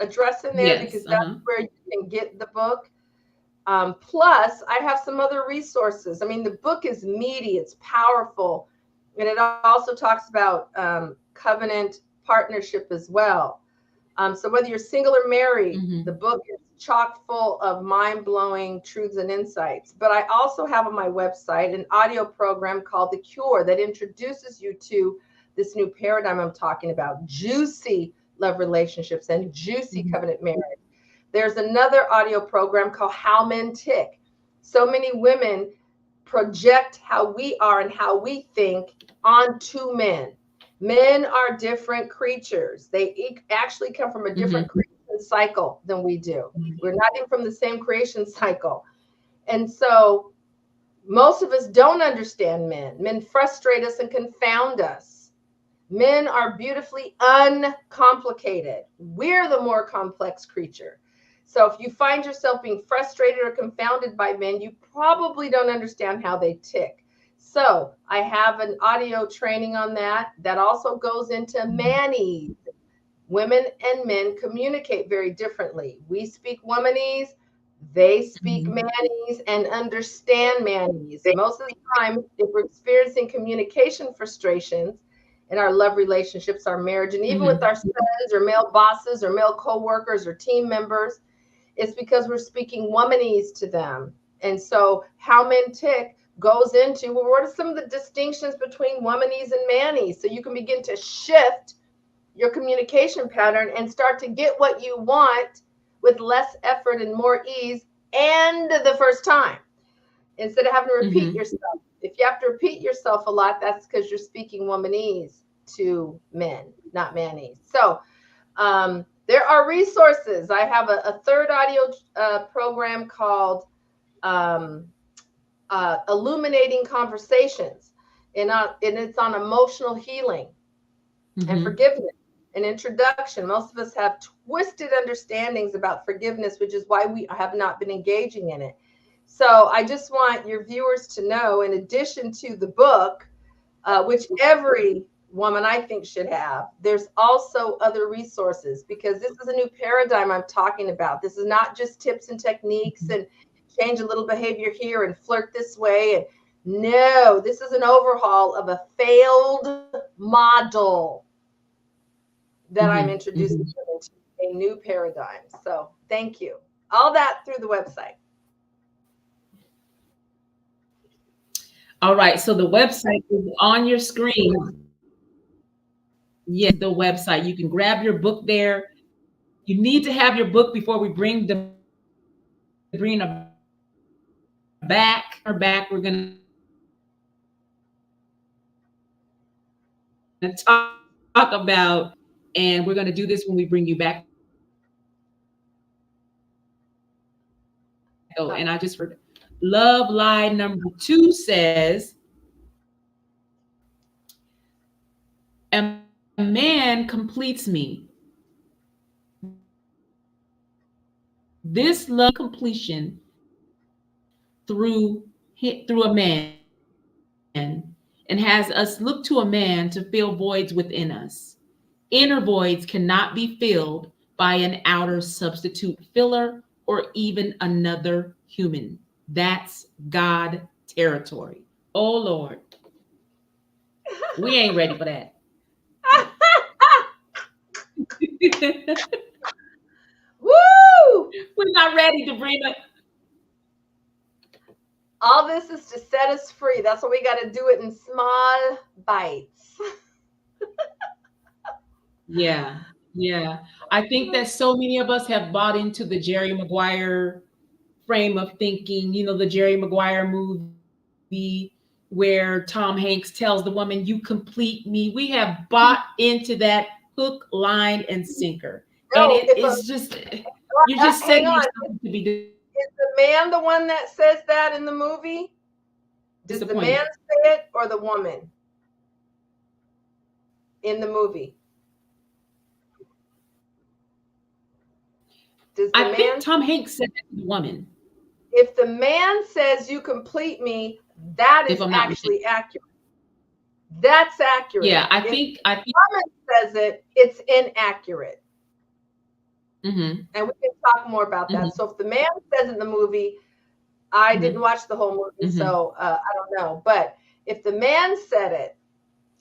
address in there Yes. because that's Uh-huh. where you can get the book. Plus, I have some other resources. I mean, the book is meaty, it's powerful, and it also talks about covenant partnership as well. So, whether you're single or married, the Mm-hmm. book is chock full of mind blowing truths and insights. But I also have on my website an audio program called The Cure that introduces you to this new paradigm I'm talking about, juicy love relationships and juicy Mm-hmm. covenant marriage. There's another audio program called How Men Tick. So many women project how we are and how we think onto men. Men are different creatures. They actually come from a different Mm-hmm. creation cycle than we do. We're not even from the same creation cycle. And so most of us don't understand men. Men frustrate us and confound us. Men are beautifully uncomplicated. We're the more complex creature. So if you find yourself being frustrated or confounded by men, you probably don't understand how they tick. So I have an audio training on that that also goes into manny. Women and men communicate very differently. We speak womanese, they speak Mm-hmm. manese and understand manese. Most of the time, if we're experiencing communication frustrations in our love relationships, our marriage, and even with Mm-hmm. our sons or male bosses or male coworkers or team members, it's because we're speaking womanese to them. And so, how men tick goes into well, what are some of the distinctions between womanese and manese? So you can begin to shift your communication pattern and start to get what you want with less effort and more ease and the first time instead of having to repeat Mm-hmm. yourself. If you have to repeat yourself a lot, that's because you're speaking womanese to men, not manese. So there are resources. I have a third audio program called um, Illuminating Conversations, and it's on emotional healing and Mm-hmm. forgiveness an introduction. Most of us have twisted understandings about forgiveness, which is why we have not been engaging in it. So I just want your viewers to know, in addition to the book, which every woman I think should have, there's also other resources, because this is a new paradigm I'm talking about. This is not just tips and techniques and change a little behavior here and flirt this way. And no, this is an overhaul of a failed model that I'm introducing into a new paradigm. So thank you. All that through the website. All right. So the website is on your screen. Yes, the website. You can grab your book there. You need to have your book before we bring Debrena back. We're going to talk about, and we're going to do this when we bring you back. Oh, and I just heard love lie number 2 says, a man completes me. This love completion through a man, and has us look to a man to fill voids within us. Inner voids cannot be filled by an outer substitute filler or even another human. That's God territory. Oh Lord, we ain't ready for that. Woo! We're not ready to bring it. All this is to set us free. That's why we got to do it in small bites. Yeah. I think that so many of us have bought into the Jerry Maguire frame of thinking, the Jerry Maguire movie where Tom Hanks tells the woman, "You complete me." We have bought into that hook, line, and sinker. And No, it is just, you're just hang setting on. yourself to be Is the man the one that says that in the movie? Does the man say it or the woman in the movie? I think Tom Hanks said that to the woman. If the man says, "You complete me," that is actually accurate. That's accurate. Yeah, I if think the woman says it, it's inaccurate. Mm-hmm. And we can talk more about that. So if the man says in the movie, I didn't watch the whole movie, so I don't know. But if the man said it,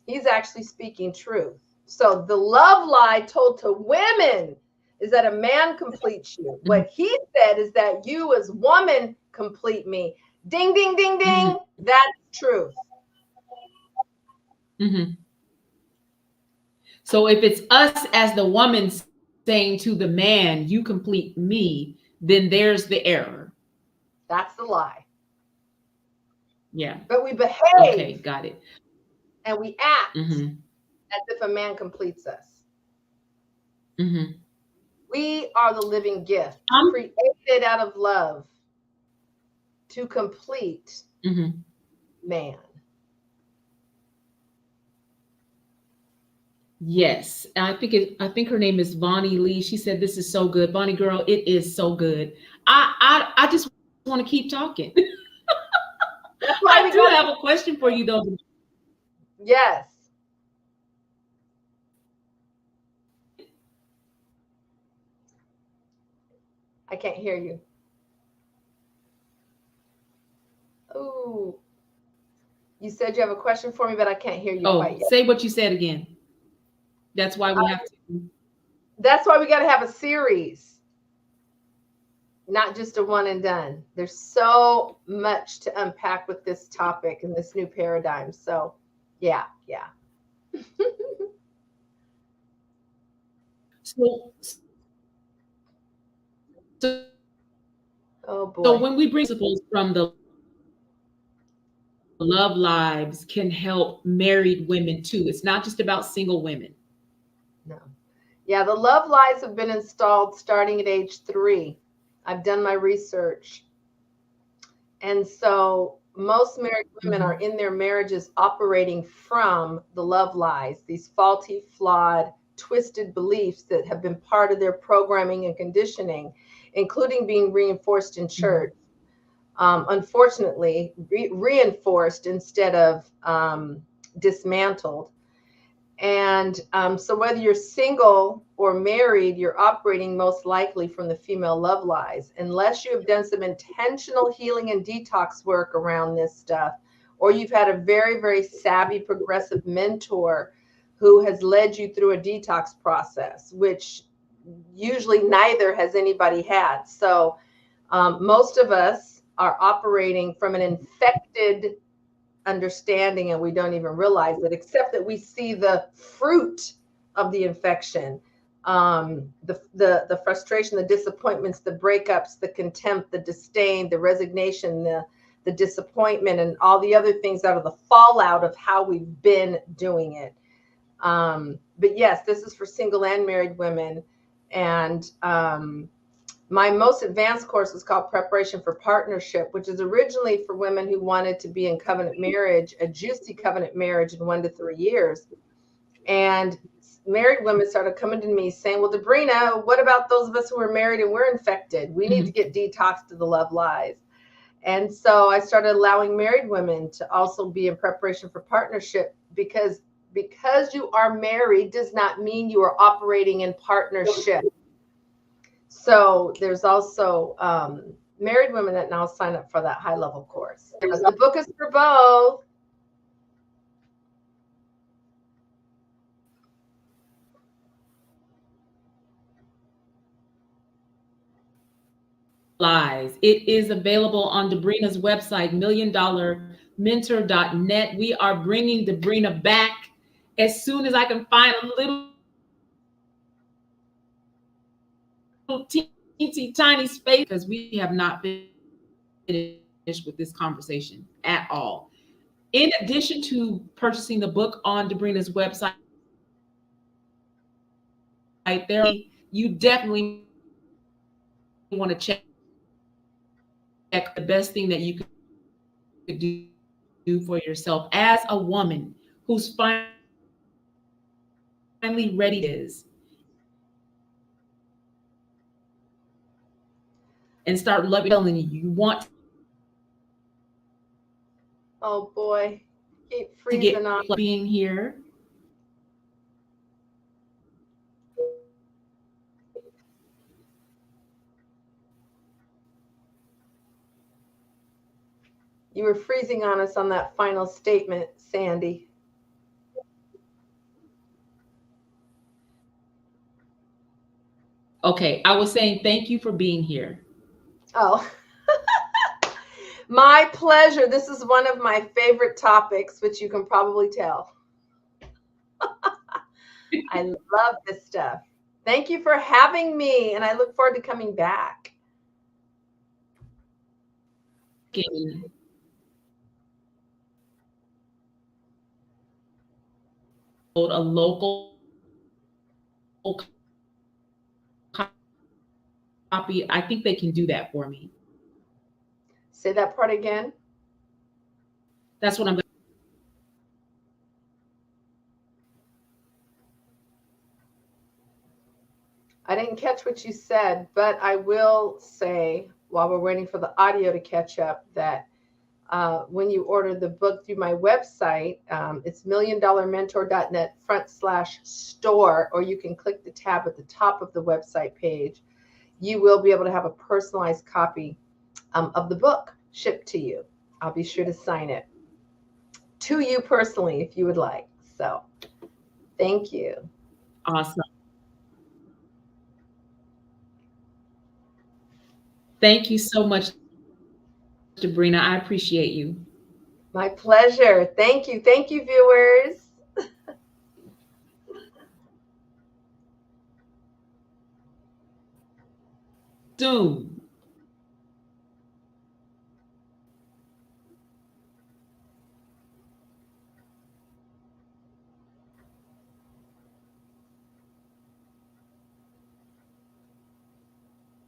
he's actually speaking truth. So the love lie told to women is that a man completes you. What he said is that you as woman complete me. Ding, ding, ding, ding. That's truth. So if it's us as the woman saying to the man, "You complete me," then there's the error. That's the lie. Yeah. But we behave. Okay, got it. And we act as if a man completes us. We are the living gift, created out of love to complete man. Yes, I think her name is Bonnie Lee. She said this is so good, Bonnie girl. It is so good. I just want to keep talking. That's why I do have a question for you though. Yes. I can't hear you. Oh, you said you have a question for me, but I can't hear you quite yet. Say what you said again. That's why we have to. That's why we got to have a series, not just a one and done. There's so much to unpack with this topic and this new paradigm. So, yeah. Oh boy. So when we bring principles from the love lives can help married women too. It's not just about single women. No. Yeah, the love lies have been installed starting at age 3. I've done my research. And so most married women are in their marriages operating from the love lies, these faulty, flawed twisted beliefs that have been part of their programming and conditioning, including being reinforced in church. Unfortunately, reinforced instead of dismantled. And so, whether you're single or married, you're operating most likely from the female love lies, unless you have done some intentional healing and detox work around this stuff, or you've had a very, very savvy, progressive mentor who has led you through a detox process, which usually neither has anybody had. So, most of us are operating from an infected understanding, and we don't even realize it, except that we see the fruit of the infection, the frustration, the disappointments, the breakups, the contempt, the disdain, the resignation, the disappointment, and all the other things out of the fallout of how we've been doing it. But yes, this is for single and married women. And my most advanced course is called Preparation for Partnership, which is originally for women who wanted to be in covenant marriage, a juicy covenant marriage in 1 to 3 years. And married women started coming to me saying, well, Debrena, what about those of us who are married and we're infected? We need to get detoxed to the love lies. And so I started allowing married women to also be in preparation for partnership, because you are married does not mean you are operating in partnership. So there's also married women that now sign up for that high level course. The book is for both. Lies. It is available on Debrena's website, milliondollarmentor.net. We are bringing Debrena back as soon as I can find a little teensy tiny space, because we have not finished with this conversation at all. In addition to purchasing the book on Debrena's website, there you definitely want to check the best thing that you could do for yourself as a woman who's finally ready is, and start loving you want Oh boy, keep to get freezing on. being here. You were freezing on us on that final statement, Sandy. Okay, I was saying thank you for being here. Oh, my pleasure. This is one of my favorite topics, which you can probably tell. I love this stuff. Thank you for having me, and I look forward to coming back. A local copy. I think they can do that for me. Say that part again. That's what I'm going to. I didn't catch what you said, but I will say, while we're waiting for the audio to catch up, that when you order the book through my website, it's milliondollarmentor.net/store, or you can click the tab at the top of the website page. You will be able to have a personalized copy of the book shipped to you. I'll be sure to sign it to you personally if you would like. So thank you. Awesome. Thank you so much, Debrena. I appreciate you. My pleasure. Thank you. Thank you, viewers. Soon.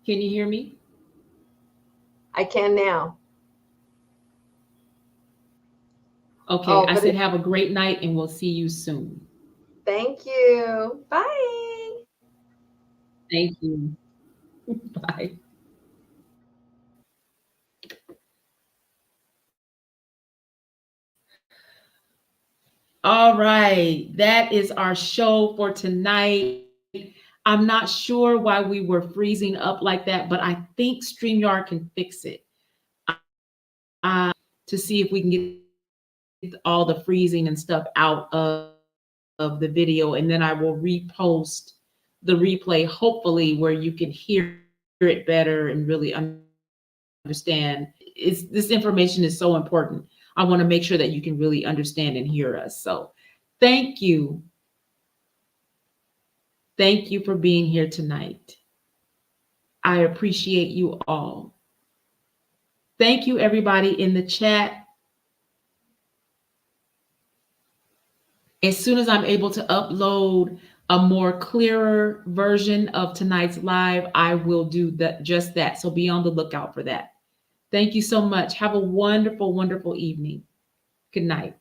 Can you hear me? I can now. Okay, I said have a great night and we'll see you soon. Thank you. Bye. Thank you. Bye. All right. That is our show for tonight. I'm not sure why we were freezing up like that, but I think StreamYard can fix it. To see if we can get all the freezing and stuff out of the video, and then I will repost the replay, hopefully, where you can hear it better and really understand. This information is so important. I want to make sure that you can really understand and hear us. So thank you. Thank you for being here tonight. I appreciate you all. Thank you, everybody in the chat. As soon as I'm able to upload a more clearer version of tonight's live, I will do that, just that. So be on the lookout for that. Thank you so much. Have a wonderful, wonderful evening. Good night.